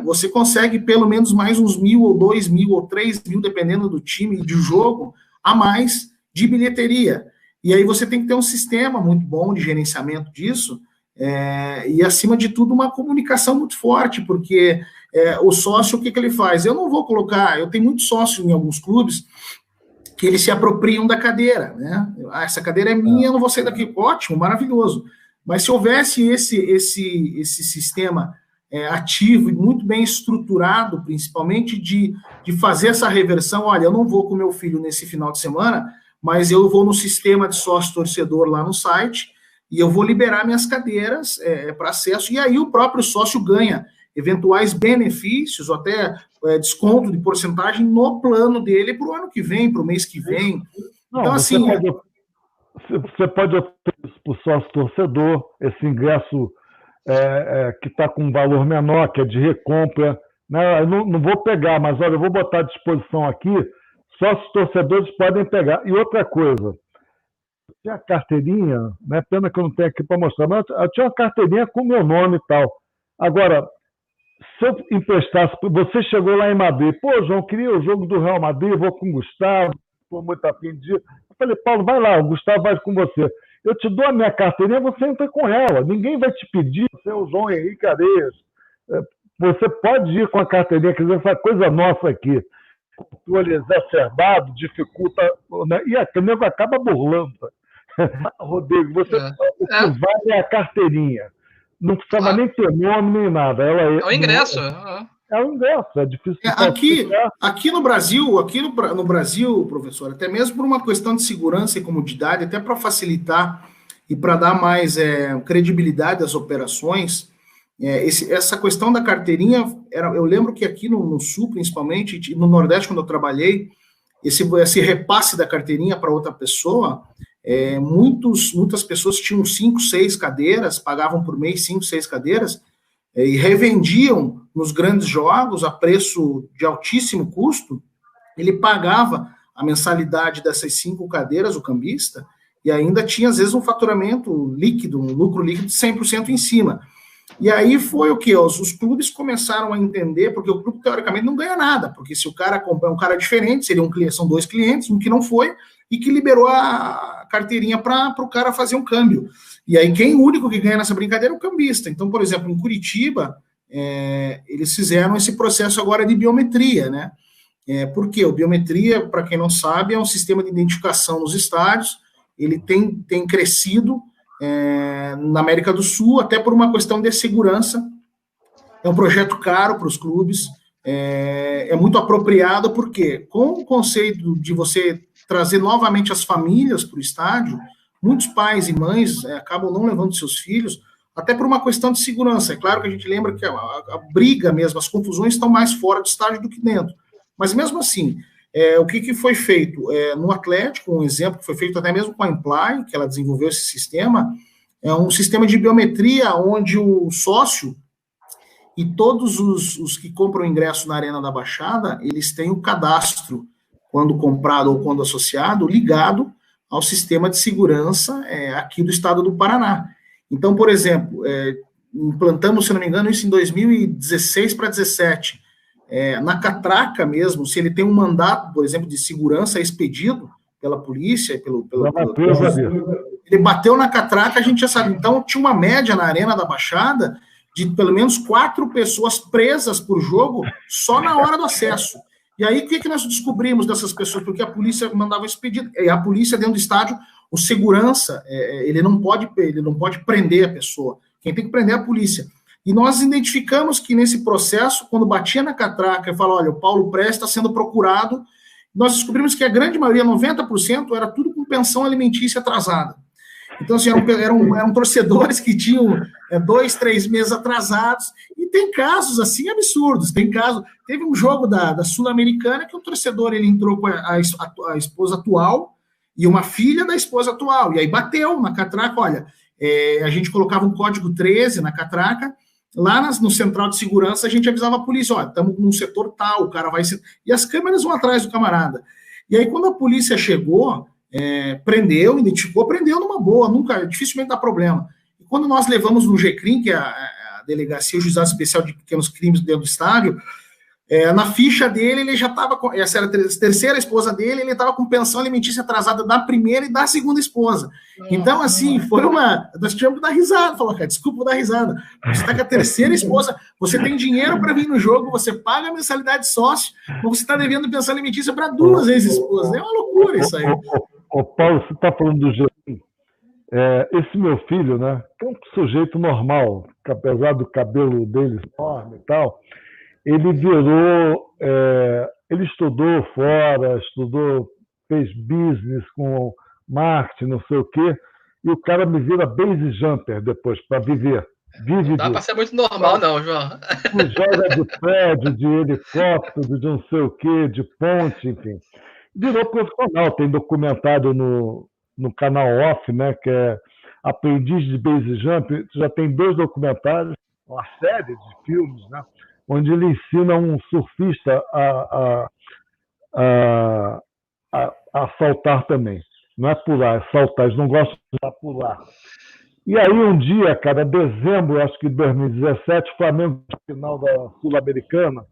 [SPEAKER 3] você consegue pelo menos mais uns 1.000, ou 2.000, ou 3.000, dependendo do time e do jogo, a mais de bilheteria. E aí você tem que ter um sistema muito bom de gerenciamento disso, e acima de tudo uma comunicação muito forte, porque o sócio, o que ele faz? Eu não vou colocar, eu tenho muitos sócios em alguns clubes, que eles se apropriam da cadeira, né? Essa cadeira é minha, eu não vou sair daqui. Ótimo, maravilhoso. Mas se houvesse esse sistema ativo e muito bem estruturado, principalmente de fazer essa reversão, olha, eu não vou com meu filho nesse final de semana, mas eu vou no sistema de sócio-torcedor lá no site e eu vou liberar minhas cadeiras para acesso, e aí o próprio sócio ganha eventuais benefícios, ou até desconto de porcentagem no plano dele para o ano que vem, para o mês que vem.
[SPEAKER 2] Não,
[SPEAKER 3] então, assim...
[SPEAKER 2] Você pode oferecer isso para o sócio-torcedor, esse ingresso que está com um valor menor, que é de recompra. Né? Eu não vou pegar, mas olha, eu vou botar à disposição aqui, sócios-torcedores podem pegar. E outra coisa, tinha a carteirinha, né? Pena que eu não tenho aqui para mostrar, mas eu tinha uma carteirinha com meu nome e tal. Agora, se eu emprestasse, você chegou lá em Madrid, pô, João, queria o jogo do Real Madrid, vou com o Gustavo, estou muito afim de ir. Eu falei, Paulo, vai lá, o Gustavo vai com você. Eu te dou a minha carteirinha, você entra com ela. Ninguém vai te pedir, você é o João Henrique Areias. Você pode ir com a carteirinha, quer dizer, essa coisa nossa aqui. O controle exacerbado dificulta, né? E o nego acaba burlando. Rodrigo, o que vale é a carteirinha. Não precisava nem ter nome nem nada.
[SPEAKER 1] É o ingresso.
[SPEAKER 2] É o ingresso, é difícil.
[SPEAKER 3] Aqui no Brasil, professor, até mesmo por uma questão de segurança e comodidade, até para facilitar e para dar mais credibilidade às operações, essa questão da carteirinha, eu lembro que aqui no Sul, principalmente, e no Nordeste, quando eu trabalhei, esse repasse da carteirinha para outra pessoa, muitas pessoas tinham 5, 6 cadeiras, pagavam por mês 5, 6 cadeiras, e revendiam nos grandes jogos a preço de altíssimo custo. Ele pagava a mensalidade dessas 5 cadeiras, o cambista, e ainda tinha, às vezes, um faturamento líquido, um lucro líquido de 100% em cima. E aí foi o que? Os clubes começaram a entender, porque o clube, teoricamente, não ganha nada, porque se o cara comprar um cara diferente, são 2 clientes, um que não foi, e que liberou a carteirinha para o cara fazer um câmbio. E aí, o único que ganha nessa brincadeira é o cambista. Então, por exemplo, em Curitiba, eles fizeram esse processo agora de biometria, né? Por quê? O biometria, para quem não sabe, é um sistema de identificação nos estádios, ele tem crescido na América do Sul, até por uma questão de segurança. É um projeto caro para os clubes, é muito apropriado, porque com o conceito de você trazer novamente as famílias para o estádio, muitos pais e mães acabam não levando seus filhos, até por uma questão de segurança. É claro que a gente lembra que a briga mesmo, as confusões estão mais fora do estádio do que dentro. Mas mesmo assim, o que foi feito? No Atlético, um exemplo que foi feito até mesmo com a Imply, que ela desenvolveu esse sistema, é um sistema de biometria onde o sócio e todos os que compram ingresso na Arena da Baixada, eles têm o cadastro, quando comprado ou quando associado, ligado ao sistema de segurança aqui do estado do Paraná. Então, por exemplo, implantamos, se não me engano, isso em 2016 para 2017. Na catraca mesmo, se ele tem um mandato, por exemplo, de segurança expedido pela polícia, ele bateu na catraca, a gente já sabe. Então, tinha uma média na Arena da Baixada de pelo menos 4 pessoas presas por jogo só na hora do acesso. E aí, o que nós descobrimos dessas pessoas? Porque a polícia mandava esse pedido. E a polícia dentro do estádio, o segurança, ele não pode prender a pessoa. Quem tem que prender é a polícia. E nós identificamos que nesse processo, quando batia na catraca e falava, olha, o Paulo Prestes está sendo procurado, nós descobrimos que a grande maioria, 90%, era tudo com pensão alimentícia atrasada. Então, assim, eram torcedores que tinham 2, 3 meses atrasados, e tem casos, assim, absurdos. Teve um jogo da Sul-Americana que o torcedor, ele entrou com a esposa atual e uma filha da esposa atual, e aí bateu na catraca, olha, a gente colocava um código 13 na catraca, lá no central de segurança a gente avisava a polícia, olha, estamos num setor tal, o cara vai ser... E as câmeras vão atrás do camarada. E aí, quando a polícia chegou... prendeu, identificou, prendeu numa boa, dificilmente dá problema. E quando nós levamos no GCRIM, que é a Delegacia Juizado Especial de Pequenos Crimes dentro do estádio, na ficha dele, ele já estava com, essa era a terceira esposa dele, ele estava com pensão alimentícia atrasada da primeira e da segunda esposa. Então, assim, nós tivemos que dar risada, falou, cara, desculpa dar risada, você está com a terceira esposa, você tem dinheiro para vir no jogo, você paga a mensalidade de sócio, mas você está devendo pensão alimentícia para 2 ex-esposas, é uma loucura isso aí.
[SPEAKER 2] Paulo, você está falando do GCRIM, esse meu filho, né, que é um sujeito normal, que apesar do cabelo dele enorme e tal, ele ele estudou fora, fez business com marketing, não sei o quê, e o cara me vira base jumper depois, para viver.
[SPEAKER 1] Não dá para ser muito normal, não, João.
[SPEAKER 2] Joga de prédio, de helicóptero, de não sei o quê, de ponte, enfim. Virou profissional, tem documentário no canal Off, né, que é Aprendiz de Base Jump, já tem 2 documentários, uma série de filmes, né, onde ele ensina um surfista a saltar também. Não é pular, é saltar. Eles não gostam de pular. E aí, um dia, cara, dezembro, acho que 2017, Flamengo final da Sul-Americana,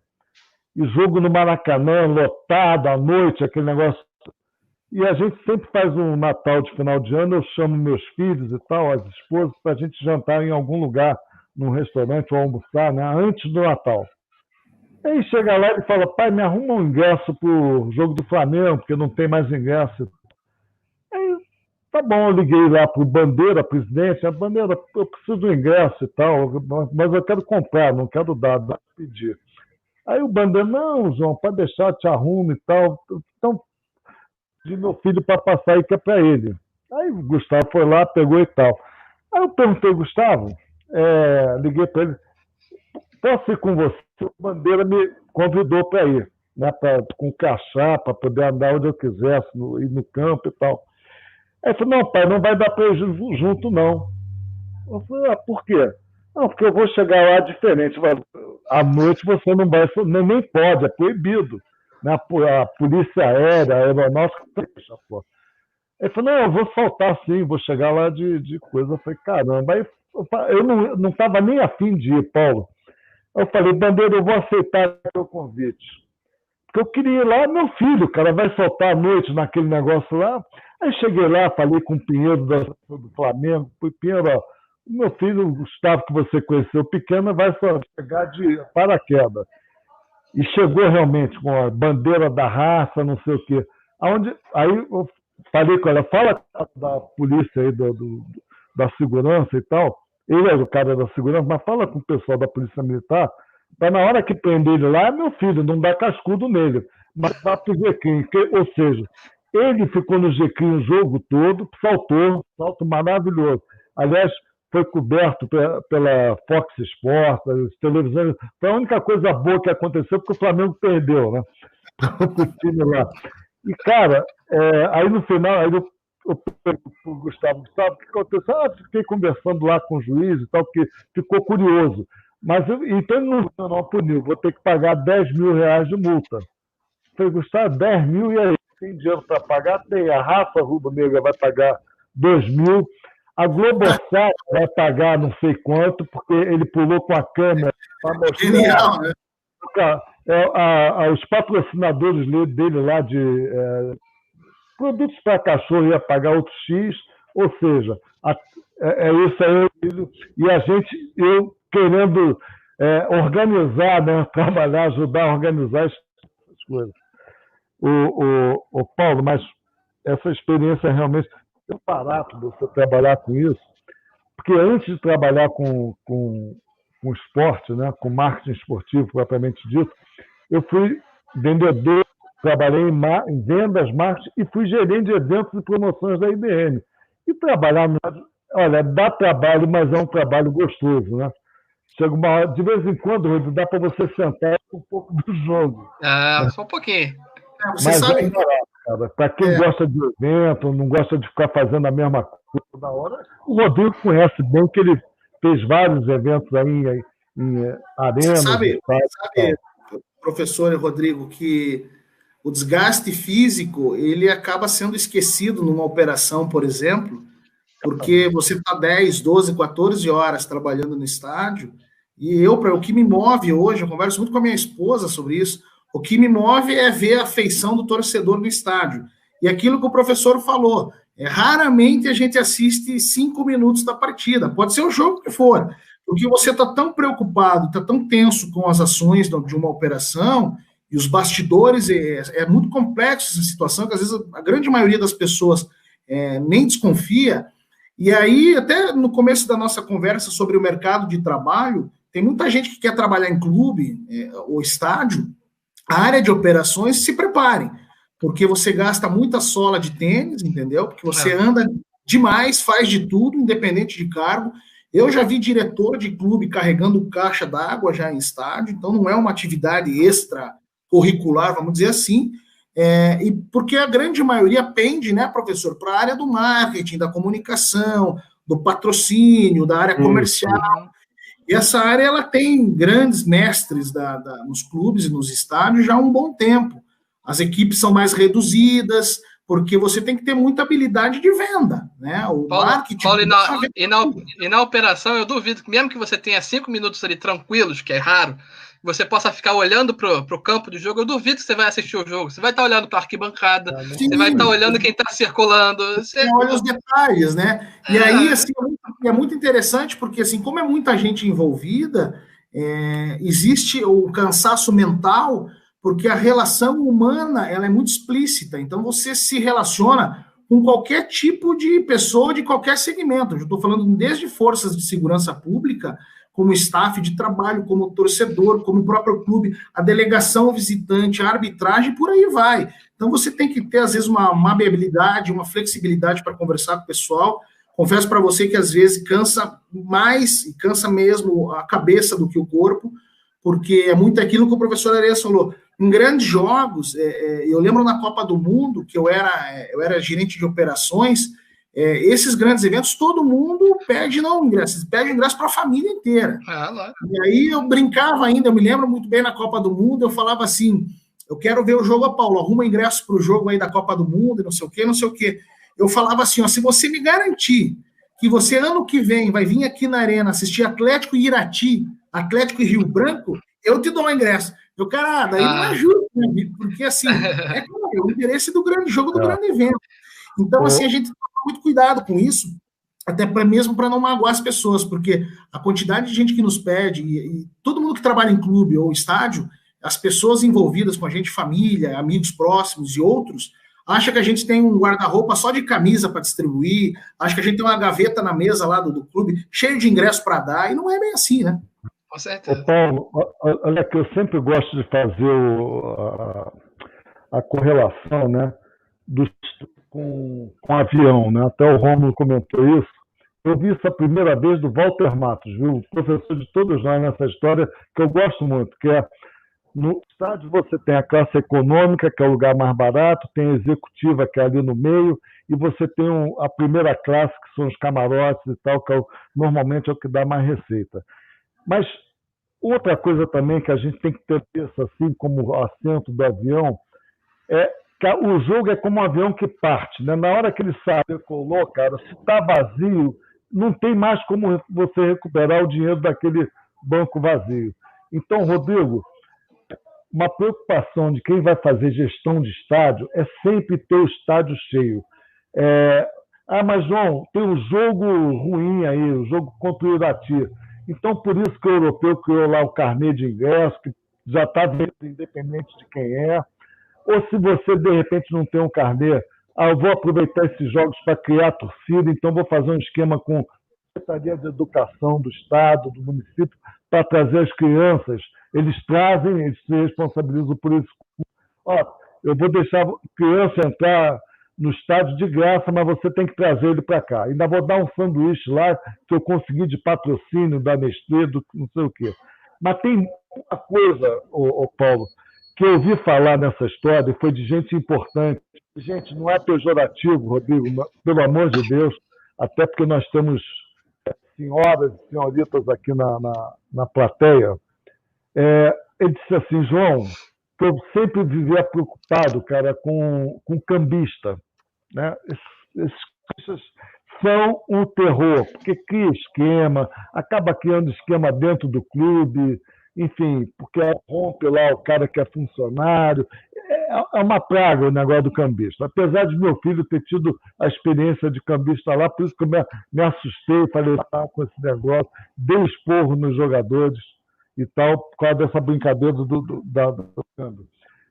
[SPEAKER 2] e jogo no Maracanã, lotado, à noite, aquele negócio. E a gente sempre faz um Natal de final de ano, eu chamo meus filhos e tal, as esposas, para a gente jantar em algum lugar, num restaurante ou almoçar, né, antes do Natal. Aí chega lá e fala, pai, me arruma um ingresso pro jogo do Flamengo, porque não tem mais ingresso. Aí, tá bom, eu liguei lá pro Bandeira, presidente, a Bandeira, eu preciso do ingresso e tal, mas eu quero comprar, não quero dar pedir. Aí o Bandeira, não, João, pode deixar, te arrumo e tal. Então, de meu filho para passar aí que é para ele. Aí o Gustavo foi lá, pegou e tal. Aí eu perguntei, Gustavo, liguei para ele, posso ir com você? O Bandeira me convidou para ir, né, com crachá, para poder andar onde eu quisesse, ir no campo e tal. Aí ele falou, não, pai, não vai dar para ir junto, não. Eu falei, por quê? Não, porque eu vou chegar lá diferente. À noite você não vai, nem pode, é proibido. Né? A polícia aérea, a aeronáutica, ele falou, não, eu vou saltar sim, vou chegar lá de coisa. Eu falei, caramba, aí eu não estava nem afim de ir, Paulo. Eu falei, Bandeira, eu vou aceitar o seu convite. Porque eu queria ir lá, meu filho, o cara vai soltar à noite naquele negócio lá. Aí cheguei lá, falei com o Pinheiro do Flamengo, Pinheiro, ó, O meu filho, o Gustavo, que você conheceu pequeno, vai só chegar de paraquedas. E chegou realmente com a bandeira da raça, não sei o quê. Aí eu falei com ela, fala da polícia aí, da segurança e tal. Ele é o cara da segurança, mas fala com o pessoal da polícia militar, para na hora que prender ele lá, é meu filho, não dá cascudo nele. Mas dá pro Jequim, ou seja, ele ficou no Jequim o jogo todo, salto maravilhoso. Aliás, foi coberto pela Fox Sports, as televisões. Foi a única coisa boa que aconteceu, porque o Flamengo perdeu, né? O time lá. E, cara, aí no final, aí eu perguntei para o Gustavo, o que aconteceu? Fiquei conversando lá com o juiz e tal, porque ficou curioso. Mas então ele não puniu, vou ter que pagar 10 mil reais de multa. Falei, Gustavo, 10 mil, e aí? Tem dinheiro para pagar? Tem. A Rafa Rubro-Negra vai pagar 2 mil. A Globosat vai pagar não sei quanto, porque ele pulou com a câmera para mostrar.
[SPEAKER 3] Genial, né?
[SPEAKER 2] Os patrocinadores dele lá de produtos para cachorro ia pagar outro X, ou seja, é isso aí. E eu querendo organizar, né, trabalhar, ajudar a organizar essas coisas. O Paulo, mas essa experiência realmente é barato você trabalhar com isso, porque antes de trabalhar com esporte, né, com marketing esportivo propriamente dito, eu fui vendedor, trabalhei em vendas, marketing e fui gerente de eventos e promoções da IBM. E trabalhar, olha, dá trabalho, mas é um trabalho gostoso, né? Chega uma hora, de vez em quando, Rodrigo, dá para você sentar um pouco do jogo.
[SPEAKER 1] Só um pouquinho.
[SPEAKER 3] Você sabe...
[SPEAKER 2] é barato, cara. Para quem gosta de evento, não gosta de ficar fazendo a mesma coisa toda hora, o Rodrigo conhece bem que ele fez vários eventos aí em arenas.
[SPEAKER 3] Sabe, professor Rodrigo, que o desgaste físico ele acaba sendo esquecido numa operação, por exemplo, porque você está 10, 12, 14 horas trabalhando no estádio, e o que me move hoje, eu converso muito com a minha esposa sobre isso, o que me move é ver a afeição do torcedor no estádio. E aquilo que o professor falou, raramente a gente assiste 5 minutos da partida, pode ser o jogo que for, porque você está tão preocupado, está tão tenso com as ações de uma operação, e os bastidores, é muito complexo essa situação, que às vezes a grande maioria das pessoas nem desconfia. E aí, até no começo da nossa conversa sobre o mercado de trabalho, tem muita gente que quer trabalhar em clube ou estádio, a área de operações, se preparem, porque você gasta muita sola de tênis, entendeu? Porque você anda demais, faz de tudo, independente de cargo. Eu já vi diretor de clube carregando caixa d'água já em estádio, então não é uma atividade extracurricular, vamos dizer assim, e porque a grande maioria pende, né, professor, para a área do marketing, da comunicação, do patrocínio, da área comercial. E essa área ela tem grandes mestres nos clubes e nos estádios já há um bom tempo. As equipes são mais reduzidas, porque você tem que ter muita habilidade de venda, né? O marketing...
[SPEAKER 1] Paulo, e na operação, eu duvido que mesmo que você tenha 5 minutos ali tranquilos, que é raro, você possa ficar olhando para o campo de jogo, eu duvido que você vai assistir o jogo. Você vai estar olhando para a arquibancada, você vai estar olhando quem está circulando. Você
[SPEAKER 3] olha os detalhes, né? E aí, assim, é muito interessante, porque, assim, como é muita gente envolvida, existe o cansaço mental, porque a relação humana, ela é muito explícita. Então, você se relaciona com qualquer tipo de pessoa, de qualquer segmento. Eu estou falando desde forças de segurança pública, como staff de trabalho, como torcedor, como o próprio clube, a delegação visitante, a arbitragem, por aí vai. Então você tem que ter, às vezes, uma amabilidade, uma flexibilidade para conversar com o pessoal. Confesso para você que, às vezes, cansa mais, e cansa mesmo a cabeça do que o corpo, porque é muito aquilo que o professor Areias falou. Em grandes jogos, eu lembro na Copa do Mundo, que eu era gerente de operações, esses grandes eventos, todo mundo pede ingresso para a família inteira. E aí eu brincava ainda, eu me lembro muito bem na Copa do Mundo, eu falava assim, eu quero ver o jogo, Paulo, arruma ingresso para o jogo aí da Copa do Mundo, não sei o quê. Eu falava assim, ó, se você me garantir que você ano que vem vai vir aqui na Arena assistir Atlético e Irati, Atlético e Rio Branco, eu te dou um ingresso. Eu, cara, daí não é justo, né? Porque assim, é o interesse do grande jogo, do grande evento. Então, assim, a gente toma muito cuidado com isso. até mesmo para não magoar as pessoas, porque a quantidade de gente que nos pede, e todo mundo que trabalha em clube ou estádio, as pessoas envolvidas com a gente, família, amigos próximos e outros, acha que a gente tem um guarda-roupa só de camisa para distribuir, acha que a gente tem uma gaveta na mesa lá do clube, cheio de ingresso para dar, e não é bem assim, né?
[SPEAKER 1] Com certeza.
[SPEAKER 2] Ô, Paulo, olha que eu sempre gosto de fazer a correlação, né, com avião, né? Até o Rômulo comentou isso. Eu vi isso a primeira vez do Walter Matos, viu? Professor de todos nós nessa história, que eu gosto muito, que é no estádio você tem a classe econômica, que é o lugar mais barato, tem a executiva, que é ali no meio, e você tem a primeira classe, que são os camarotes e tal, que normalmente é o que dá mais receita. Mas outra coisa também que a gente tem que ter isso, assim como o assento do avião, é que o jogo é como um avião que parte, né? Na hora que ele sai, decolou, cara, se está vazio, não tem mais como você recuperar o dinheiro daquele banco vazio. Então, Rodrigo, uma preocupação de quem vai fazer gestão de estádio é sempre ter o estádio cheio. Mas, João, tem um jogo ruim aí, o jogo contra o Irati. Então, por isso que o europeu criou lá o carnê de ingresso, que já está vendo independente de quem é. Ou se você, de repente, não tem um carnê, eu vou aproveitar esses jogos para criar torcida, então vou fazer um esquema com a Secretaria de Educação do Estado, do município, para trazer as crianças. Eles trazem, eles se responsabilizam por isso. Eu vou deixar a criança entrar no estádio de graça, mas você tem que trazer ele para cá. Ainda vou dar um sanduíche lá que eu consegui de patrocínio da Nestlé, do não sei o quê. Mas tem uma coisa, Paulo, que eu ouvi falar nessa história, e foi de gente importante. Gente, não é pejorativo, Rodrigo, pelo amor de Deus, até porque nós temos senhoras e senhoritas aqui na plateia. Ele disse assim, João, eu sempre vivia preocupado, cara, com cambista. Né? Esses cambistas são um terror, porque cria esquema, acaba criando esquema dentro do clube, enfim, porque rompe lá o cara que é funcionário. É uma praga o negócio do cambista. Apesar de meu filho ter tido a experiência de cambista lá, por isso que eu me assustei, falei, com esse negócio, dei esporro nos jogadores e tal, por causa dessa brincadeira do câmbio.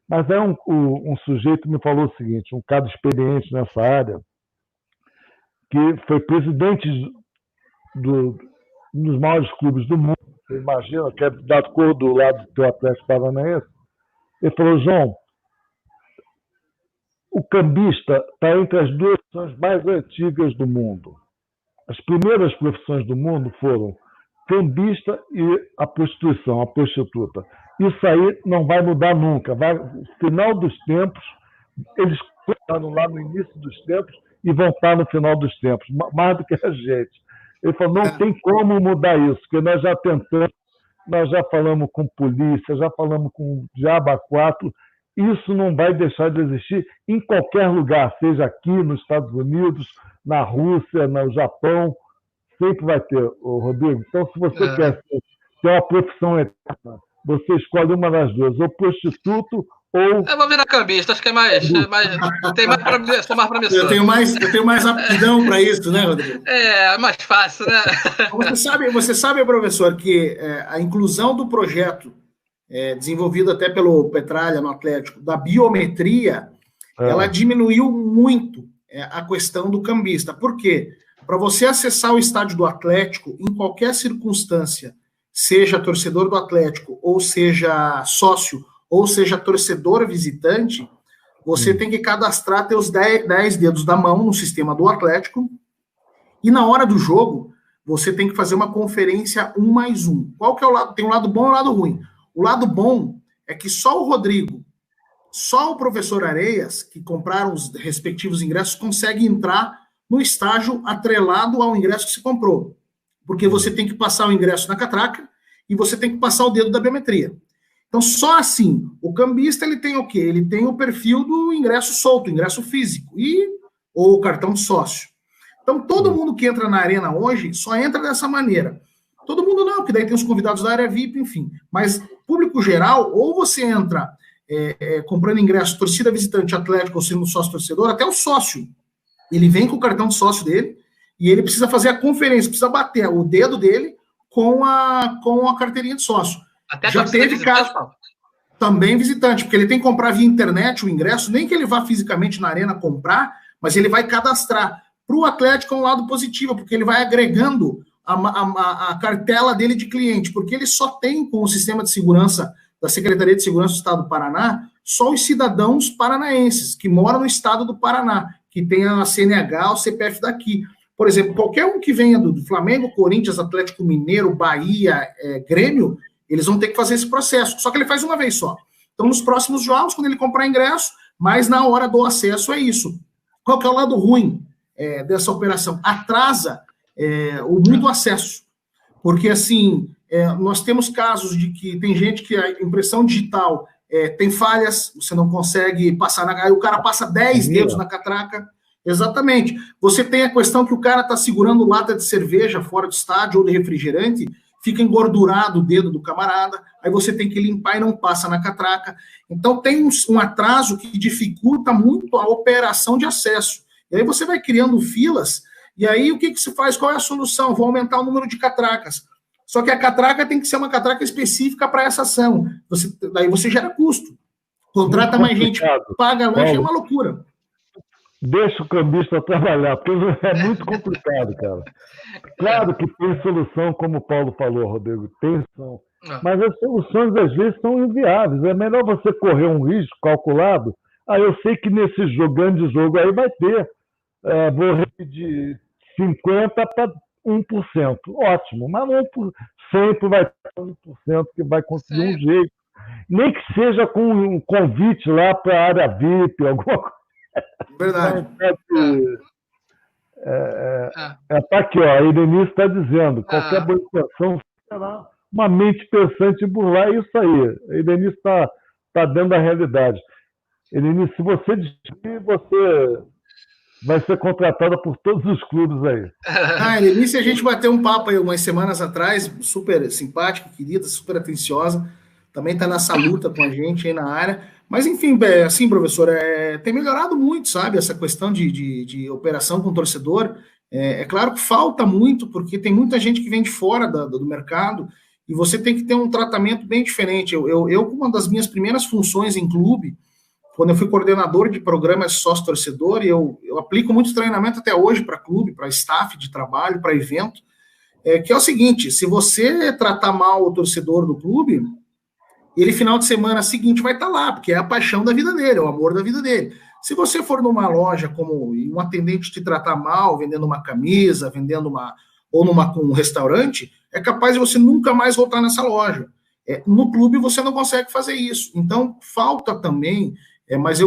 [SPEAKER 2] Mas um sujeito me falou o seguinte, um cara experiente nessa área, que foi presidente dos maiores clubes do mundo, você imagina, que é da cor do lado do Atlético Paranaense. Ele falou, João, o cambista está entre as duas profissões mais antigas do mundo. As primeiras profissões do mundo foram cambista e a prostituição, a prostituta. Isso aí não vai mudar nunca. No final dos tempos, eles começaram lá no início dos tempos e vão estar no final dos tempos, mais do que a gente. Ele falou, não tem como mudar isso, porque nós já tentamos, nós já falamos com polícia, já falamos com o Diabo A4, isso não vai deixar de existir em qualquer lugar, seja aqui nos Estados Unidos, na Rússia, no Japão, sempre vai ter, Rodrigo. Então, se você quer ter uma profissão eterna, você escolhe uma das duas, ou prostituto ou...
[SPEAKER 1] Eu vou virar cambista, acho que tem mais promissor.
[SPEAKER 3] Eu tenho mais aptidão para isso, né, Rodrigo?
[SPEAKER 1] É mais fácil, né?
[SPEAKER 3] Você sabe, professor, que a inclusão do projeto desenvolvido até pelo Petralha no Atlético, da biometria, ela diminuiu muito a questão do cambista. Por quê? Para você acessar o estádio do Atlético, em qualquer circunstância, seja torcedor do Atlético, ou seja sócio, ou seja torcedor visitante, você tem que cadastrar teus 10 dedos da mão no sistema do Atlético, e na hora do jogo, você tem que fazer uma conferência 1+1. Qual que é o lado? Tem um lado bom e um lado ruim. O lado bom é que só o Rodrigo, só o professor Areias, que compraram os respectivos ingressos, consegue entrar no estágio atrelado ao ingresso que se comprou. Porque você tem que passar o ingresso na catraca e você tem que passar o dedo da biometria. Então, só assim, o cambista ele tem o quê? Ele tem o perfil do ingresso solto, ingresso físico, ou o cartão de sócio. Então, todo mundo que entra na arena hoje só entra dessa maneira. Todo mundo não, porque daí tem os convidados da área VIP, enfim. Mas, público geral, ou você entra comprando ingresso torcida visitante Atlético ou sendo sócio torcedor, até o sócio. Ele vem com o cartão de sócio dele, e ele precisa fazer a conferência, precisa bater o dedo dele com a carteirinha de sócio.
[SPEAKER 1] Até
[SPEAKER 3] já teve caso também visitante, porque ele tem que comprar via internet o ingresso, nem que ele vá fisicamente na arena comprar, mas ele vai cadastrar. Para o Atlético é um lado positivo, porque ele vai agregando a cartela dele de cliente, porque ele só tem com o sistema de segurança da Secretaria de Segurança do Estado do Paraná só os cidadãos paranaenses que moram no estado do Paraná, que tem a CNH, o CPF daqui. Por exemplo, qualquer um que venha do Flamengo, Corinthians, Atlético Mineiro, Bahia, Grêmio, eles vão ter que fazer esse processo. Só que ele faz uma vez só. Então, nos próximos jogos, quando ele comprar ingresso, mas na hora do acesso é isso. Qual que é o lado ruim dessa operação? Atrasa muito acesso. Porque, assim, nós temos casos de que tem gente que a impressão digital tem falhas, você não consegue passar aí o cara passa 10 dedos na catraca. Exatamente. Você tem a questão que o cara está segurando lata de cerveja fora do estádio ou de refrigerante, fica engordurado o dedo do camarada, aí você tem que limpar e não passa na catraca. Então tem um atraso que dificulta muito a operação de acesso. E aí você vai criando filas, e aí o que se faz? Qual é a solução? Vou aumentar o número de catracas. Só que a catraca tem que ser uma catraca específica para essa ação. Daí você gera custo. Contrata mais gente, paga lanche, é uma loucura.
[SPEAKER 2] Deixa o cambista trabalhar, porque é muito complicado, cara. Claro que tem solução, como o Paulo falou, Rodrigo, tem solução. Mas as soluções, às vezes, são inviáveis. É melhor você correr um risco calculado. Eu sei que nesse grande jogo aí vai ter, vou repetir, 50% para 1%. Ótimo, mas sempre vai ter 1% que vai conseguir um jeito. Nem que seja com um convite lá para a área VIP, alguma coisa.
[SPEAKER 3] Verdade.
[SPEAKER 2] Tá aqui, ó, a Irenice está dizendo, qualquer boa intenção será uma mente pensante burlar isso aí. A Irenice está dando a realidade. Irenice, se você desistir, você vai ser contratada por todos os clubes aí.
[SPEAKER 3] Irenice, a gente bateu um papo aí umas semanas atrás, super simpática, querida, super atenciosa, também está nessa luta com a gente aí na área. Mas, enfim, assim, professor, tem melhorado muito, sabe, essa questão de operação com o torcedor. É claro que falta muito, porque tem muita gente que vem de fora do mercado, e você tem que ter um tratamento bem diferente. Eu uma das minhas primeiras funções em clube, quando eu fui coordenador de programas sócio-torcedor, e eu aplico muito treinamento até hoje para clube, para staff de trabalho, para evento, que é o seguinte: se você tratar mal o torcedor do clube, ele, final de semana seguinte, vai estar lá, porque é a paixão da vida dele, é o amor da vida dele. Se você for numa loja e um atendente te tratar mal, vendendo uma camisa, ou com um restaurante, é capaz de você nunca mais voltar nessa loja. No clube você não consegue fazer isso. Então, falta também, mas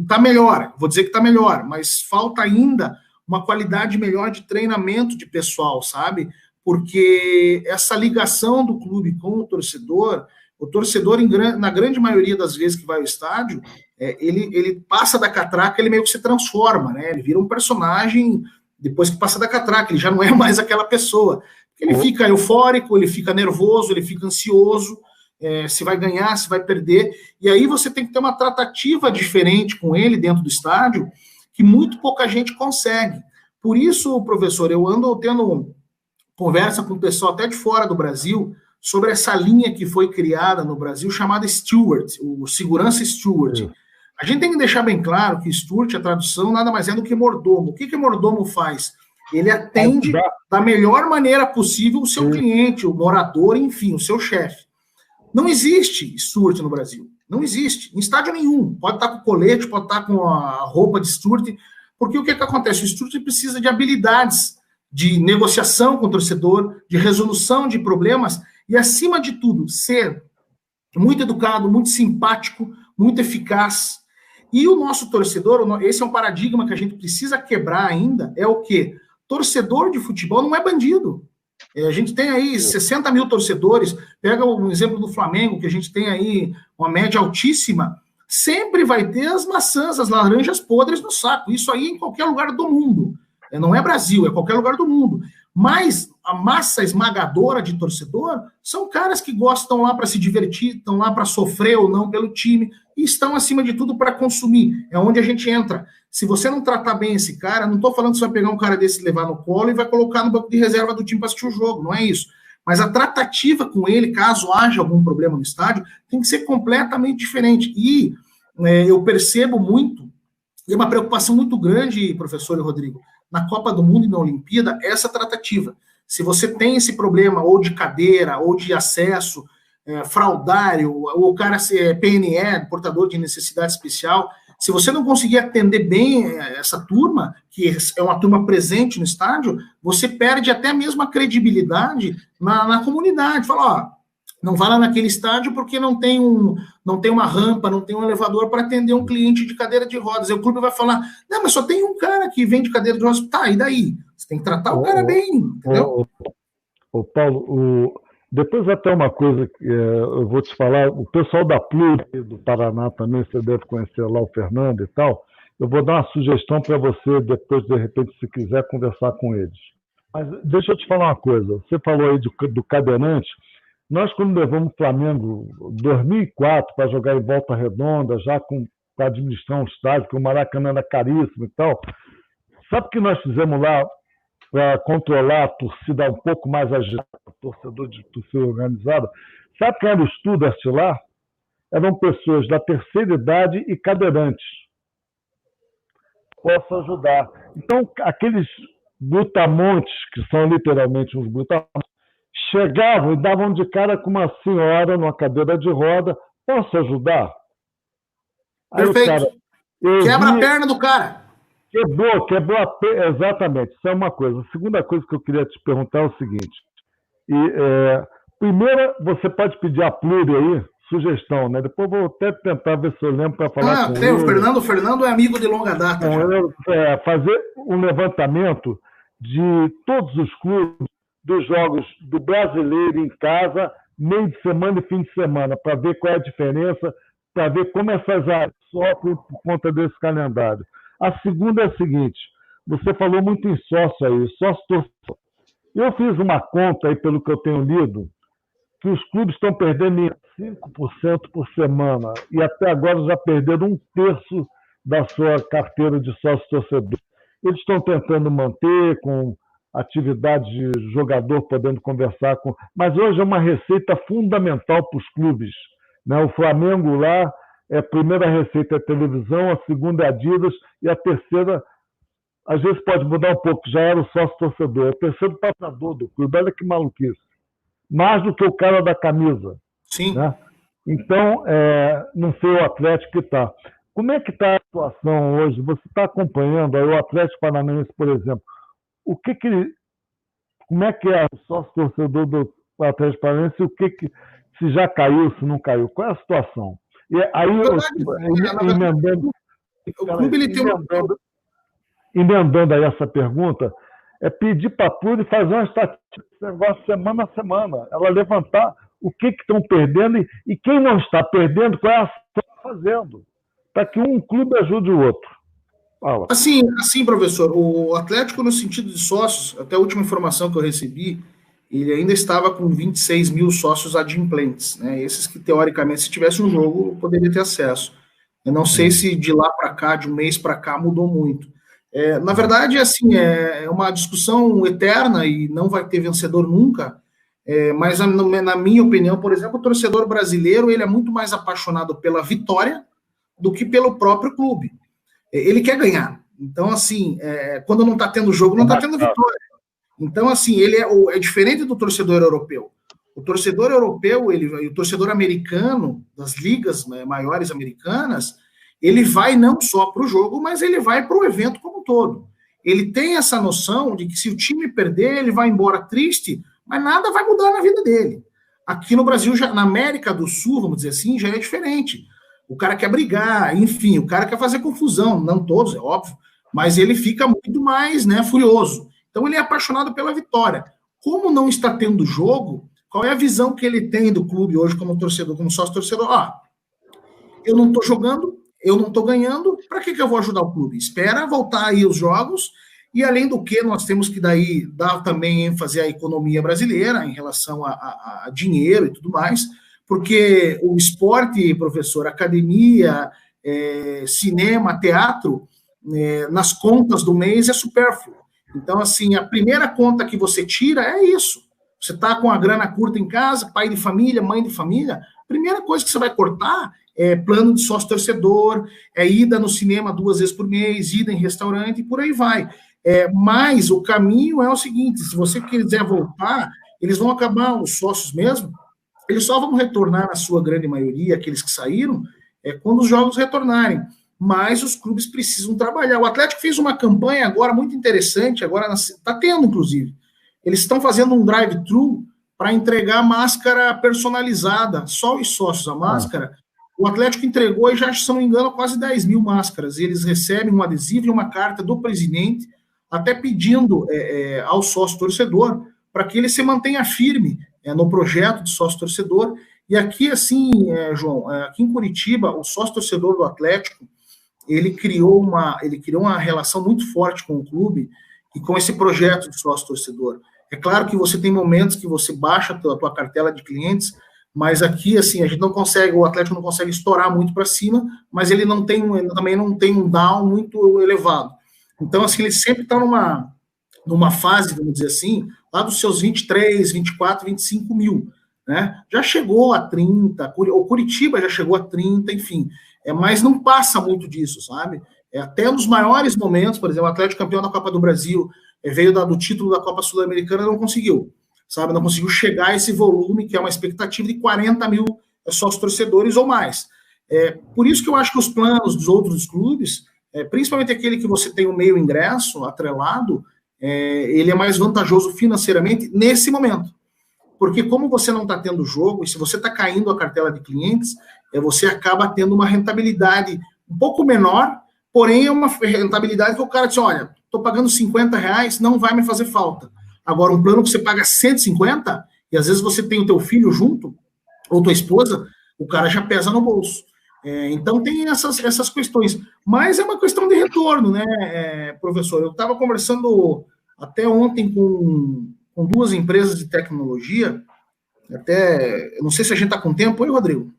[SPEAKER 3] tá melhor, vou dizer que tá melhor, mas falta ainda uma qualidade melhor de treinamento de pessoal, sabe? Porque essa ligação do clube com o torcedor, na grande maioria das vezes que vai ao estádio, ele passa da catraca, ele meio que se transforma, né? Ele vira um personagem depois que passa da catraca, ele já não é mais aquela pessoa. Ele fica eufórico, ele fica nervoso, ele fica ansioso, se vai ganhar, se vai perder, e aí você tem que ter uma tratativa diferente com ele dentro do estádio, que muito pouca gente consegue. Por isso, professor, eu ando tendo conversa com o pessoal até de fora do Brasil, sobre essa linha que foi criada no Brasil, chamada Steward, o segurança Steward. A gente tem que deixar bem claro que Steward, a tradução, nada mais é do que mordomo. O que mordomo faz? Ele atende da melhor maneira possível o seu cliente, o morador, enfim, o seu chefe. Não existe Steward no Brasil. Não existe. Em estádio nenhum. Pode estar com colete, pode estar com a roupa de Steward, porque o que acontece? O Steward precisa de habilidades de negociação com o torcedor, de resolução de problemas, e, acima de tudo, ser muito educado, muito simpático, muito eficaz. E o nosso torcedor, esse é um paradigma que a gente precisa quebrar ainda, é o quê? Torcedor de futebol não é bandido. A gente tem aí 60 mil torcedores, pega um exemplo do Flamengo, que a gente tem aí uma média altíssima, sempre vai ter as maçãs, as laranjas podres no saco. Isso aí em qualquer lugar do mundo. Não é Brasil, é qualquer lugar do mundo. Mas a massa esmagadora de torcedor são caras que gostam lá para se divertir, estão lá para sofrer ou não pelo time, e estão, acima de tudo, para consumir. É onde a gente entra. Se você não tratar bem esse cara, não estou falando que você vai pegar um cara desse, levar no colo e vai colocar no banco de reserva do time para assistir o jogo, não é isso. Mas a tratativa com ele, caso haja algum problema no estádio, tem que ser completamente diferente. E eu percebo muito, e é uma preocupação muito grande, professor e Rodrigo, na Copa do Mundo e na Olimpíada, essa tratativa. Se você tem esse problema ou de cadeira, ou de acesso fraudário, ou o cara ser PNE, portador de necessidade especial, se você não conseguir atender bem essa turma, que é uma turma presente no estádio, você perde até mesmo a credibilidade na comunidade. Fala, ó, não vá lá naquele estádio porque não tem uma rampa, não tem um elevador para atender um cliente de cadeira de rodas. Aí o clube vai falar, não, mas só tem um cara que vende cadeira de rodas. Tá, e daí? Você tem que tratar o cara bem, entendeu?
[SPEAKER 2] Paulo, depois até uma coisa que eu vou te falar, o pessoal da Pluri, do Paraná também, você deve conhecer lá o Fernando e tal, eu vou dar uma sugestão para você depois, de repente, se quiser conversar com eles. Mas deixa eu te falar uma coisa, você falou aí do cadeirante, nós quando levamos o Flamengo em 2004 para jogar em Volta Redonda, já para administrar um estádio, que o Maracanã era caríssimo e tal, sabe o que nós fizemos lá para controlar a torcida um pouco mais agitada, torcedor de torcida organizada? Sabe quem era o Studart lá? Eram pessoas da terceira idade e cadeirantes. Posso ajudar. Então, aqueles brutamontes, que são literalmente uns brutamontes, chegavam e davam de cara com uma senhora numa cadeira de roda. Posso ajudar?
[SPEAKER 3] Aí perfeito. Quebra a perna do cara.
[SPEAKER 2] Quebrou a perna. Exatamente. Isso é uma coisa. A segunda coisa que eu queria te perguntar é o seguinte. Primeiro, você pode pedir a Pluri aí, sugestão, né? Depois vou até tentar ver se eu lembro para falar com ele.
[SPEAKER 3] O Fernando é amigo de longa data.
[SPEAKER 2] Fazer um levantamento de todos os clubes dos jogos do brasileiro em casa, meio de semana e fim de semana, para ver qual é a diferença, para ver como essas áreas sofrem por conta desse calendário. A segunda é a seguinte, você falou muito em sócio aí, sócio-torcedor. Eu fiz uma conta aí, pelo que eu tenho lido, que os clubes estão perdendo 5% por semana, e até agora já perderam 1/3 da sua carteira de sócio-torcedor. Eles estão tentando manter com atividade de jogador podendo conversar com... Mas hoje é uma receita fundamental para os clubes, né? O Flamengo lá, a primeira receita é televisão, a segunda é Adidas, e a terceira, às vezes pode mudar um pouco, já era o sócio-torcedor, é o terceiro patrocinador do clube. Olha que maluquice. Mais do que o cara da camisa.
[SPEAKER 3] Sim.
[SPEAKER 2] Né? Então, não sei o Atlético que está. Como é que está a situação hoje? Você está acompanhando aí o Atlético Paranaense, por exemplo. Como é que é o sócio-torcedor do Atlético Paranaense? Se já caiu, se não caiu? Qual é a situação? E aí, emendando aí essa pergunta, é pedir para a Pluri fazer uma estatística desse negócio semana a semana. Ela levantar o que estão perdendo e quem não está perdendo, qual é a ação que está fazendo, para que um clube ajude o outro. Fala.
[SPEAKER 3] Assim, professor, o Atlético, no sentido de sócios, até a última informação que eu recebi, ele ainda estava com 26 mil sócios adimplentes, né? Esses que, teoricamente, se tivesse um jogo, poderia ter acesso. Eu não sei se de lá para cá, de um mês para cá, mudou muito. Na verdade, assim, é uma discussão eterna e não vai ter vencedor nunca, mas, na minha opinião, por exemplo, o torcedor brasileiro ele é muito mais apaixonado pela vitória do que pelo próprio clube. Ele quer ganhar. Então, assim, quando não está tendo jogo, não está tendo vitória. Então, assim, ele é diferente do torcedor europeu. O torcedor europeu, o torcedor americano, das ligas maiores americanas, ele vai não só para o jogo, mas ele vai para o evento como um todo. Ele tem essa noção de que se o time perder, ele vai embora triste, mas nada vai mudar na vida dele. Aqui no Brasil, na América do Sul, vamos dizer assim, já é diferente. O cara quer brigar, enfim, o cara quer fazer confusão, não todos, é óbvio, mas ele fica muito mais, furioso. Então ele é apaixonado pela vitória. Como não está tendo jogo, qual é a visão que ele tem do clube hoje como torcedor, como sócio-torcedor? Eu não estou jogando, eu não estou ganhando, para que eu vou ajudar o clube? Espera voltar aí os jogos E, além do que, nós temos que daí dar também ênfase à economia brasileira em relação a dinheiro e tudo mais, porque o esporte, professor, academia, cinema, teatro, nas contas do mês é supérfluo. Então, assim, a primeira conta que você tira é isso. Você está com a grana curta em casa, pai de família, mãe de família, a primeira coisa que você vai cortar é plano de sócio-torcedor, é ida no cinema 2 vezes por mês, ida em restaurante e por aí vai. Mas o caminho é o seguinte, se você quiser voltar, eles vão acabar, os sócios mesmo, eles só vão retornar, na sua grande maioria, aqueles que saíram, quando os jogos retornarem. Mas os clubes precisam trabalhar. O Atlético fez uma campanha agora muito interessante, agora está tendo, inclusive. Eles estão fazendo um drive-thru para entregar máscara personalizada, só os sócios a máscara. O Atlético entregou, e já, se não me engano, quase 10 mil máscaras. Eles recebem um adesivo e uma carta do presidente, até pedindo ao sócio-torcedor para que ele se mantenha firme no projeto de sócio-torcedor. E aqui, assim, João, aqui em Curitiba, o sócio-torcedor do Atlético, ele criou uma relação muito forte com o clube e com esse projeto de sócio-torcedor. É claro que você tem momentos que você baixa a tua cartela de clientes, mas aqui, assim, a gente não consegue, o Atlético não consegue estourar muito para cima, mas ele também não tem um down muito elevado. Então, assim, ele sempre está numa fase, vamos dizer assim, lá dos seus 23, 24, 25 mil, né? Já chegou a 30, o Curitiba já chegou a 30, enfim, mas não passa muito disso, sabe? Até nos maiores momentos, por exemplo, o Atlético campeão da Copa do Brasil, veio do título da Copa Sul-Americana, não conseguiu, sabe? Não conseguiu chegar a esse volume, que é uma expectativa de 40 mil sócios-torcedores ou mais. Por isso que eu acho que os planos dos outros clubes, principalmente aquele que você tem o meio ingresso atrelado, ele é mais vantajoso financeiramente nesse momento. Porque como você não está tendo jogo, e se você está caindo a cartela de clientes, você acaba tendo uma rentabilidade um pouco menor, porém é uma rentabilidade que o cara diz, olha, estou pagando R$50, não vai me fazer falta. Agora, um plano que você paga 150, e às vezes você tem o teu filho junto, ou tua esposa, o cara já pesa no bolso. Então tem essas questões. Mas é uma questão de retorno, né, professor? Eu estava conversando até ontem com 2 empresas de tecnologia, eu não sei se a gente está com tempo, oi, Rodrigo?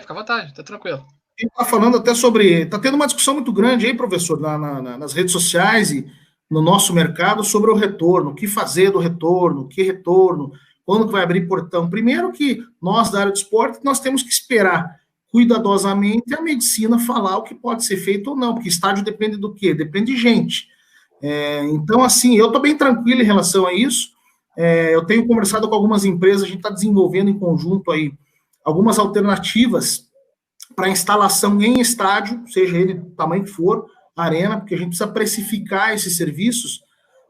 [SPEAKER 1] Fica à vontade, tá tranquilo.
[SPEAKER 3] A gente está falando até está tendo uma discussão muito grande aí, professor, nas redes sociais e no nosso mercado sobre o retorno, o que fazer do retorno, quando que vai abrir portão. Primeiro que nós, da área de esporte, nós temos que esperar cuidadosamente a medicina falar o que pode ser feito ou não, porque estádio depende do quê? Depende de gente. Então, assim, eu estou bem tranquilo em relação a isso. Eu tenho conversado com algumas empresas, a gente está desenvolvendo em conjunto aí algumas alternativas para instalação em estádio, seja ele do tamanho que for, arena, porque a gente precisa precificar esses serviços,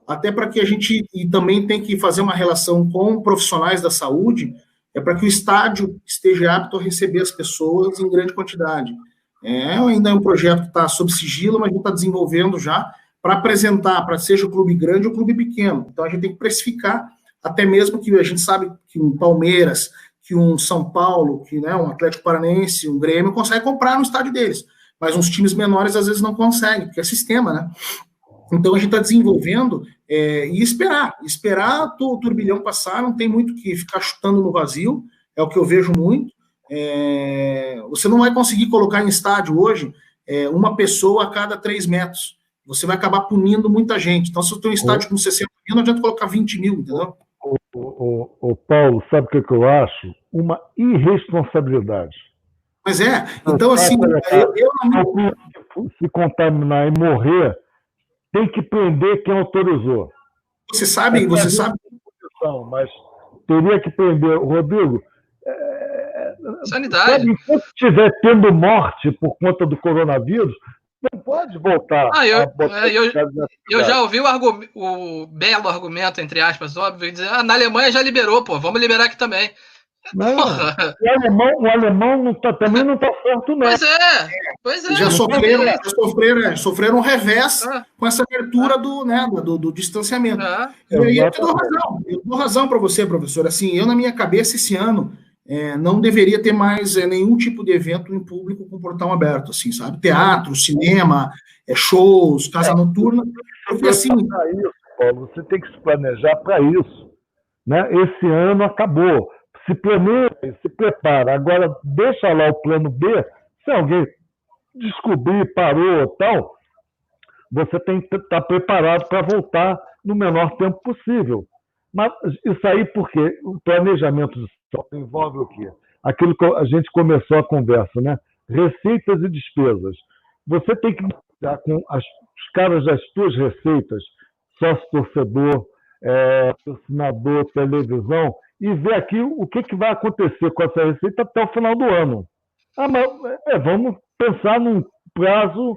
[SPEAKER 3] até para que a gente, e também tem que fazer uma relação com profissionais da saúde, para que o estádio esteja apto a receber as pessoas em grande quantidade. Ainda é um projeto que está sob sigilo, mas a gente está desenvolvendo já para apresentar, para seja o clube grande ou o clube pequeno. Então a gente tem que precificar, até mesmo que a gente sabe que um Palmeiras, que um São Paulo, que um Atlético Paranaense, um Grêmio, consegue comprar no estádio deles, mas uns times menores às vezes não conseguem, porque é sistema, né? Então a gente está desenvolvendo e esperar o turbilhão passar, não tem muito que ficar chutando no vazio, é o que eu vejo muito. Você não vai conseguir colocar em estádio hoje uma pessoa a cada 3 metros, você vai acabar punindo muita gente. Então, se eu tenho um estádio com 60 mil, não adianta colocar 20 mil, entendeu?
[SPEAKER 2] O Paulo, sabe o que eu acho? Uma irresponsabilidade.
[SPEAKER 3] Mas então assim,
[SPEAKER 2] se contaminar e morrer, tem que prender quem autorizou.
[SPEAKER 3] Você sabe.
[SPEAKER 2] Mas teria que prender. Rodrigo,
[SPEAKER 1] sanidade.
[SPEAKER 2] Enquanto estiver tendo morte por conta do coronavírus, não pode voltar.
[SPEAKER 1] Eu já ouvi o belo argumento, entre aspas, óbvio, dizer, na Alemanha já liberou, pô, vamos liberar aqui também.
[SPEAKER 2] Não, o alemão também não está certo, não.
[SPEAKER 1] Pois é.
[SPEAKER 3] Já sofreram um revés com essa abertura do distanciamento. E aí eu dou razão para você, professor. Assim, eu, na minha cabeça, esse ano, não deveria ter mais nenhum tipo de evento em público com portão aberto, assim, sabe? Teatro, cinema, shows, casa noturna. Porque assim.
[SPEAKER 2] Isso, Paulo, você tem que se planejar para isso. Né? Esse ano acabou. Se planeja, se prepara. Agora, deixa lá o plano B. Se alguém descobrir, parou tal, você tem que estar preparado para voltar no menor tempo possível. Mas isso aí porque o planejamento de estoque envolve o quê? Aquilo que a gente começou a conversa, né? Receitas e despesas. Você tem que lidar com os caras das suas receitas, sócio-torcedor, patrocinador, televisão, e ver aqui o que vai acontecer com essa receita até o final do ano. Mas vamos pensar num prazo,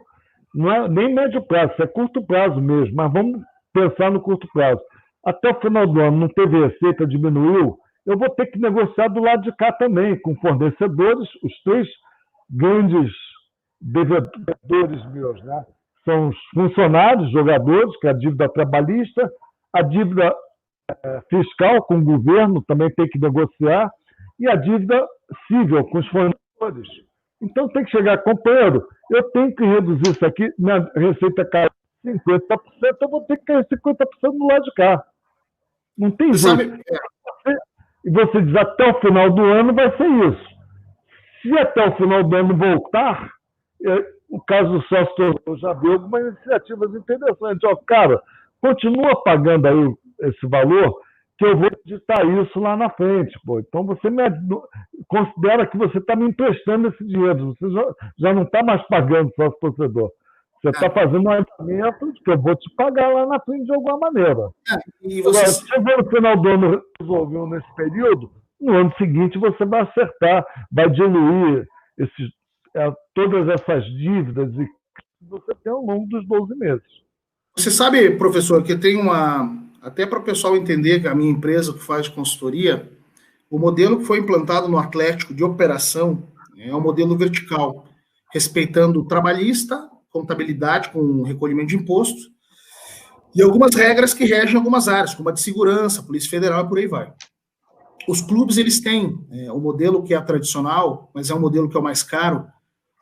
[SPEAKER 2] não é nem médio prazo, é curto prazo mesmo, mas vamos pensar no curto prazo. Até o final do ano não teve receita, diminuiu, eu vou ter que negociar do lado de cá também, com fornecedores, os 3 grandes devedores meus, né? São os funcionários, jogadores, que é a dívida trabalhista, a dívida fiscal com o governo, também tem que negociar, e a dívida civil com os fornecedores. Então tem que chegar, companheiro, eu tenho que reduzir isso aqui, minha receita cai 50%, eu vou ter que cair 50% do lado de cá. Não tem jeito. E você diz, até o final do ano vai ser isso. Se até o final do ano voltar, o caso do sócio, eu já vi algumas iniciativas interessantes. Ó, cara, continua pagando aí esse valor, que eu vou editar isso lá na frente. Pô. Então você considera que você está me emprestando esse dinheiro, você já não está mais pagando sócio torcedor. Você está fazendo um alinhamento que eu vou te pagar lá na frente de alguma maneira.
[SPEAKER 3] E você...
[SPEAKER 2] Agora, se no final do ano resolveu nesse período, no ano seguinte você vai acertar, vai diluir todas essas dívidas que você tem ao longo dos 12 meses.
[SPEAKER 3] Você sabe, professor, que tem até para o pessoal entender que a minha empresa que faz consultoria, o modelo que foi implantado no Atlético de operação é um modelo vertical, respeitando o trabalhista, contabilidade com recolhimento de impostos e algumas regras que regem algumas áreas, como a de segurança, Polícia Federal e por aí vai. Os clubes, eles têm o modelo que é tradicional, mas é um modelo que é o mais caro,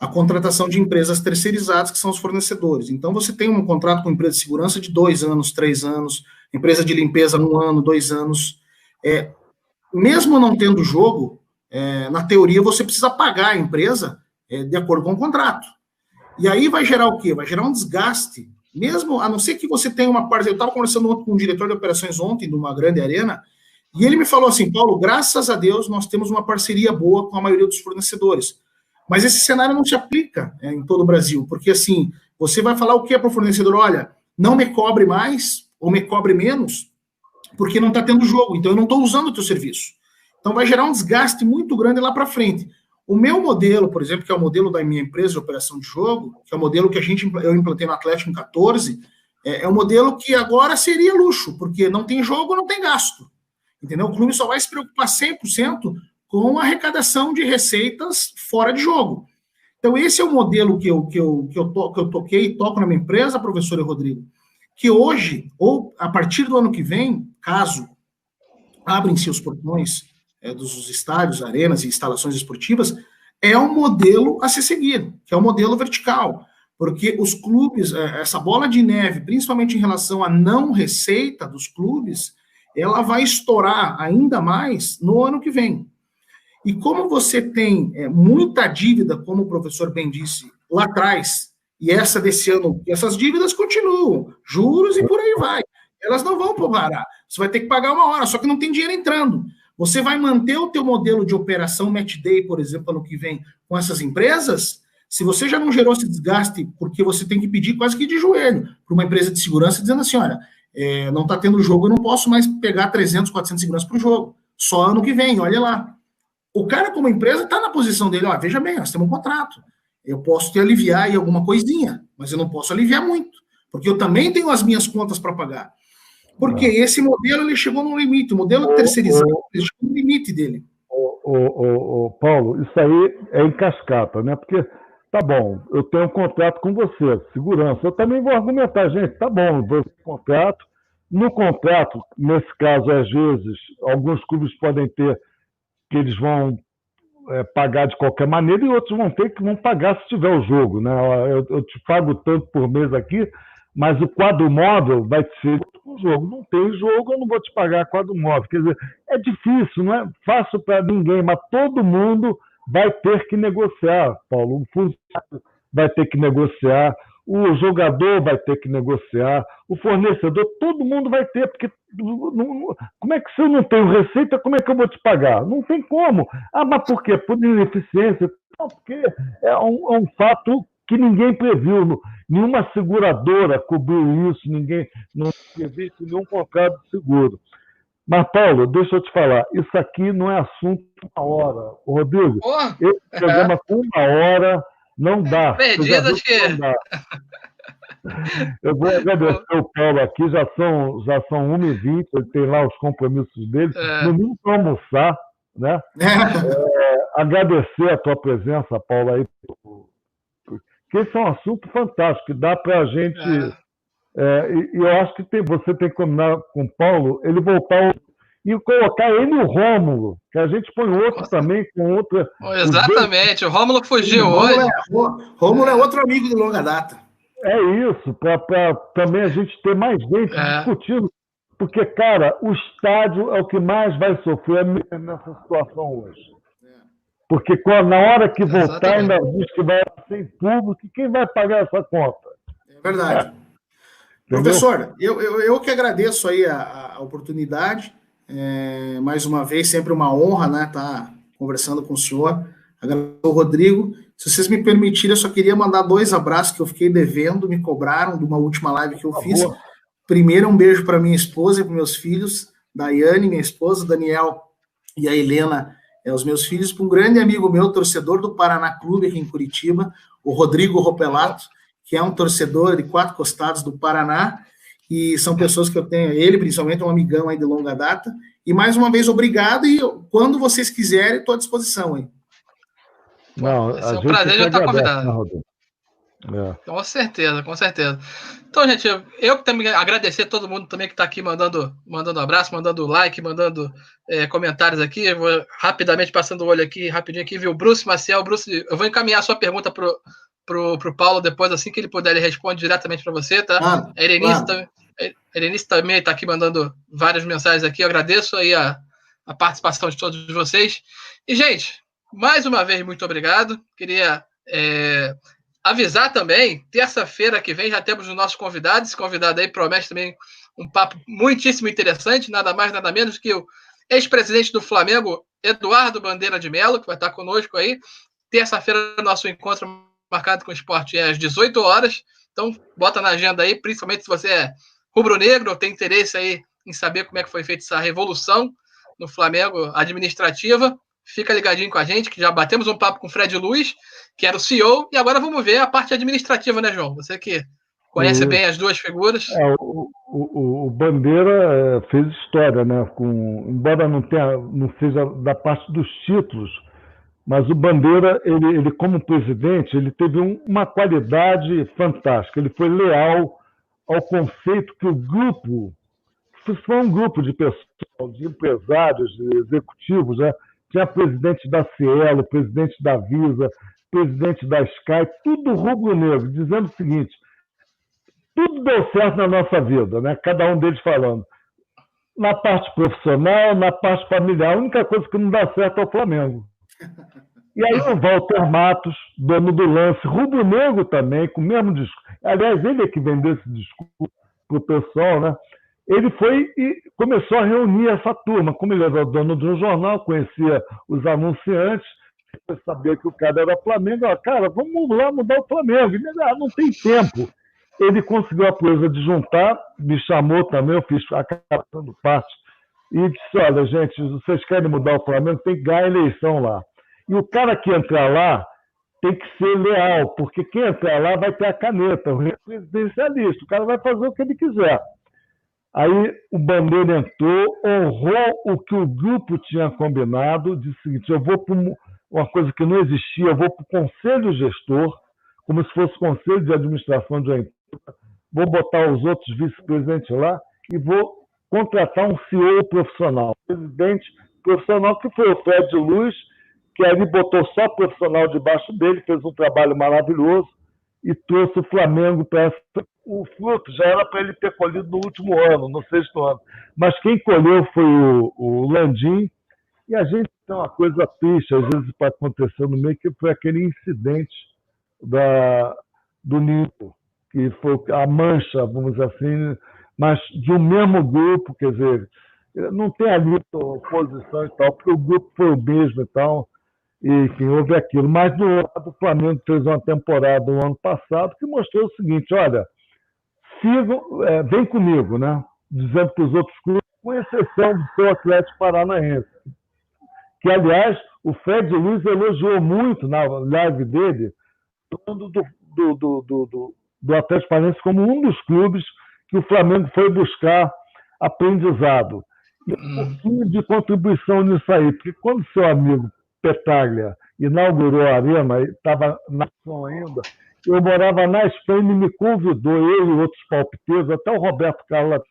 [SPEAKER 3] a contratação de empresas terceirizadas, que são os fornecedores. Então, você tem um contrato com empresa de segurança de 2 anos, 3 anos, empresa de limpeza 1 ano, 2 anos. Mesmo não tendo jogo, na teoria, você precisa pagar a empresa de acordo com o contrato. E aí vai gerar o quê? Vai gerar um desgaste, mesmo, a não ser que você tenha uma parceria. Eu estava conversando ontem com um diretor de operações ontem, de uma grande arena, e ele me falou assim, Paulo, graças a Deus, nós temos uma parceria boa com a maioria dos fornecedores. Mas esse cenário não se aplica em todo o Brasil, porque assim, você vai falar o que para o fornecedor? Olha, não me cobre mais, ou me cobre menos, porque não está tendo jogo, então eu não estou usando o teu serviço. Então vai gerar um desgaste muito grande lá para frente. O meu modelo, por exemplo, que é o modelo da minha empresa de operação de jogo, que é o modelo que eu implantei no Atlético em 14, é um modelo que agora seria luxo, porque não tem jogo, não tem gasto. Entendeu? O clube só vai se preocupar 100% com a arrecadação de receitas fora de jogo. Então, esse é o modelo que eu toquei e toco na minha empresa, professor Rodrigo, que hoje, ou a partir do ano que vem, caso abrem-se os portões dos estádios, arenas e instalações esportivas, é um modelo a ser seguido, que é o modelo vertical, porque os clubes, essa bola de neve, principalmente em relação à não receita dos clubes, ela vai estourar ainda mais no ano que vem. E como você tem muita dívida, como o professor bem disse, lá atrás, e essa desse ano, essas dívidas continuam, juros e por aí vai. Elas não vão parar. Você vai ter que pagar uma hora, só que não tem dinheiro entrando. Você vai manter o teu modelo de operação match day, por exemplo, ano que vem, com essas empresas, se você já não gerou esse desgaste, porque você tem que pedir quase que de joelho para uma empresa de segurança, dizendo assim, olha, não está tendo jogo, eu não posso mais pegar 300, 400 seguranças para o jogo. Só ano que vem, olha lá. O cara, como empresa, está na posição dele, ó, veja bem, nós temos um contrato. Eu posso te aliviar aí alguma coisinha, mas eu não posso aliviar muito, porque eu também tenho as minhas contas para pagar. Porque esse modelo, ele chegou no limite, o modelo terceirizado, ele chegou no limite dele.
[SPEAKER 2] Paulo, isso aí é em cascata, né? Porque, tá bom, eu tenho um contrato com você, segurança, eu também vou argumentar, gente, tá bom, eu vou ter contrato. No contrato, nesse caso, às vezes, alguns clubes podem ter que eles vão pagar de qualquer maneira, e outros vão pagar se tiver o jogo, né? Eu te pago tanto por mês aqui, mas o quadro móvel vai ser o jogo. Não tem jogo, eu não vou te pagar quadro móvel. Quer dizer, é difícil, não é fácil para ninguém, mas todo mundo vai ter que negociar, Paulo. O funcionário vai ter que negociar, o jogador vai ter que negociar, o fornecedor, todo mundo vai ter, porque como é que se eu não tenho receita, como é que eu vou te pagar? Não tem como. Ah, mas por quê? Por ineficiência. Não, porque é um fato que ninguém previu. Nenhuma seguradora cobriu isso, ninguém não existe nenhum contrato de seguro. Mas, Paulo, deixa eu te falar, isso aqui não é assunto de uma hora. Rodrigo, esse programa com uma hora não dá.
[SPEAKER 1] Perdido, acho que
[SPEAKER 2] não dá. Eu vou agradecer o Paulo aqui, já são 1h20, ele tem lá os compromissos dele, no mínimo para almoçar, né? Agradecer a tua presença, Paulo, aí, porque esse é um assunto fantástico, que dá para a gente... e eu acho que você tem que combinar com o Paulo, ele voltar e colocar ele e o Rômulo, que a gente põe outro também, com outra...
[SPEAKER 1] Exatamente, o Rômulo fugiu hoje.
[SPEAKER 3] Rômulo é outro amigo de longa data.
[SPEAKER 2] É isso, para também a gente ter mais gente discutindo, porque, cara, o estádio é o que mais vai sofrer nessa situação hoje. Porque na hora que voltar, ainda diz que vai ser público, e quem vai pagar essa conta?
[SPEAKER 3] É verdade. Professor, eu que agradeço aí a oportunidade, mais uma vez, sempre uma honra, né, estar conversando com o senhor. Agradeço ao Rodrigo. Se vocês me permitirem, eu só queria mandar 2 abraços que eu fiquei devendo, me cobraram de uma última live que eu fiz. Primeiro, um beijo para minha esposa e para meus filhos, Daiane, minha esposa, Daniel e a Helena, os meus filhos, para um grande amigo meu, torcedor do Paraná Clube aqui em Curitiba, o Rodrigo Ropelato, que é um torcedor de 4 costados do Paraná, e são pessoas que eu tenho, ele principalmente, um amigão aí de longa data. E mais uma vez, obrigado, e quando vocês quiserem, estou à disposição aí.
[SPEAKER 2] Não,
[SPEAKER 1] é um prazer já estar convidado. Com certeza, com certeza. Então, gente, eu também agradecer a todo mundo também que está aqui mandando abraço, mandando like, mandando comentários aqui. Eu vou rapidamente passando o olho aqui, rapidinho aqui, viu? O Bruce Maciel. Bruce, eu vou encaminhar a sua pergunta pro Paulo depois, assim que ele puder, ele responde diretamente para você, tá? A Erenice também está aqui mandando várias mensagens aqui. Eu agradeço aí a participação de todos vocês. E, gente, mais uma vez, muito obrigado. Queria avisar também, terça-feira que vem já temos os nossos convidados. Esse convidado aí promete também um papo muitíssimo interessante, nada mais, nada menos que o ex-presidente do Flamengo, Eduardo Bandeira de Mello, que vai estar conosco aí. Terça-feira, nosso encontro marcado com o esporte às 18 horas. Então, bota na agenda aí, principalmente se você é rubro-negro ou tem interesse aí em saber como é que foi feita essa revolução no Flamengo administrativa. Fica ligadinho com a gente, que já batemos um papo com o Fred Luiz, que era o CEO, e agora vamos ver a parte administrativa, né, João? Você que conhece bem as duas figuras.
[SPEAKER 2] O Bandeira fez história, né? Embora não seja da parte dos títulos, mas o Bandeira, ele como presidente, ele teve uma qualidade fantástica. Ele foi leal ao conceito que o grupo, foi um grupo de pessoas, de empresários, de executivos, né? Tinha presidente da Cielo, presidente da Visa, presidente da Sky, tudo rubro-negro, dizendo o seguinte: tudo deu certo na nossa vida, né? Cada um deles falando. Na parte profissional, na parte familiar, a única coisa que não dá certo é o Flamengo. E aí o Walter Matos, dono do lance, rubro-negro também, com o mesmo discurso. Aliás, ele é que vendeu esse discurso para o pessoal, né? Ele foi e começou a reunir essa turma. Como ele era dono de um jornal, conhecia os anunciantes, sabia que o cara era Flamengo. Cara, vamos lá mudar o Flamengo. Ele, não tem tempo. Ele conseguiu a proeza de juntar, me chamou também, eu fiz acabando parte, e disse: olha, gente, se vocês querem mudar o Flamengo, tem que ganhar a eleição lá. E o cara que entrar lá tem que ser leal, porque quem entrar lá vai ter a caneta, o presidencialista, o cara vai fazer o que ele quiser. Aí o Bandeira entrou, honrou o que o grupo tinha combinado, disse o seguinte: eu vou para uma coisa que não existia, eu vou para o conselho gestor, como se fosse conselho de administração de uma empresa, vou botar os outros vice-presidentes lá e vou contratar um CEO profissional, presidente profissional, que foi o Fred Luiz, que ali botou só profissional debaixo dele, fez um trabalho maravilhoso e trouxe o Flamengo para essa. O fruto já era para ele ter colhido no último ano, no 6º ano. Mas quem colheu foi o Landim, e a gente tem uma coisa triste, às vezes, para acontecer no meio, que foi aquele incidente do Nico, que foi a mancha, vamos dizer assim, mas de um mesmo grupo, quer dizer, não tem ali oposição e tal, porque o grupo foi o mesmo e tal, e, enfim, houve aquilo. Mas do lado, o Flamengo fez uma temporada no ano passado que mostrou o seguinte: olha, vem comigo, né? Dizendo para os outros clubes, com exceção do seu Atlético Paranaense, que, aliás, o Fred Luiz elogiou muito na live dele, falando do Atlético Paranaense como um dos clubes que o Flamengo foi buscar aprendizado. E um pouquinho de contribuição nisso aí, porque quando seu amigo Petaglia inaugurou a Arena, estava na ação ainda, eu morava na Espanha e me convidou, eu e outros palpiteiros, até o Roberto Carlos,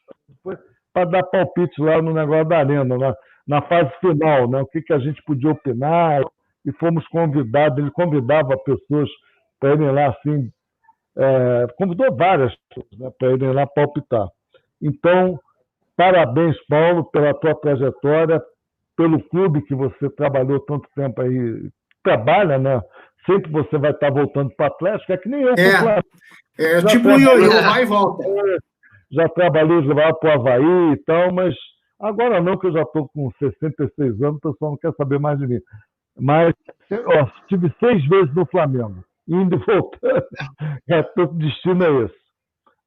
[SPEAKER 2] para dar palpite lá no negócio da Arena, na fase final, né? O que a gente podia opinar, e fomos convidados, ele convidava pessoas para irem lá, assim, convidou várias pessoas, né, para irem lá palpitar. Então, parabéns, Paulo, pela tua trajetória, pelo clube que você trabalhou tanto tempo aí, trabalha, né? Sempre você vai estar voltando para o Atlético, é que nem eu.
[SPEAKER 3] Tipo um ioiô, vai e volta.
[SPEAKER 2] Já trabalhei lá para o Avaí e tal, mas agora não, que eu já estou com 66 anos, o pessoal não quer saber mais de mim. Mas tive 6 vezes no Flamengo, indo e voltando. O destino é esse.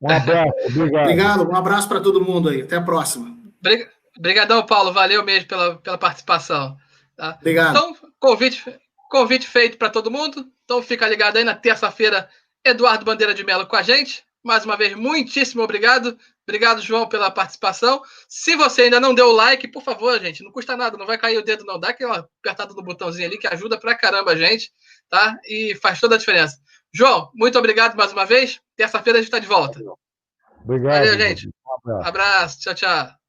[SPEAKER 2] Um abraço, obrigado.
[SPEAKER 3] Obrigado, um abraço para todo mundo aí. Até a próxima.
[SPEAKER 1] Obrigadão, Paulo. Valeu mesmo pela participação. Tá?
[SPEAKER 3] Obrigado.
[SPEAKER 1] Então, convite feito para todo mundo. Então, fica ligado aí na terça-feira, Eduardo Bandeira de Mello com a gente. Mais uma vez, muitíssimo obrigado. Obrigado, João, pela participação. Se você ainda não deu o like, por favor, gente, não custa nada, não vai cair o dedo, não. Dá aquela apertada no botãozinho ali que ajuda pra caramba a gente, tá? E faz toda a diferença. João, muito obrigado mais uma vez. Terça-feira a gente está de volta.
[SPEAKER 2] Obrigado.
[SPEAKER 1] Valeu, gente. Um abraço. Tchau, tchau.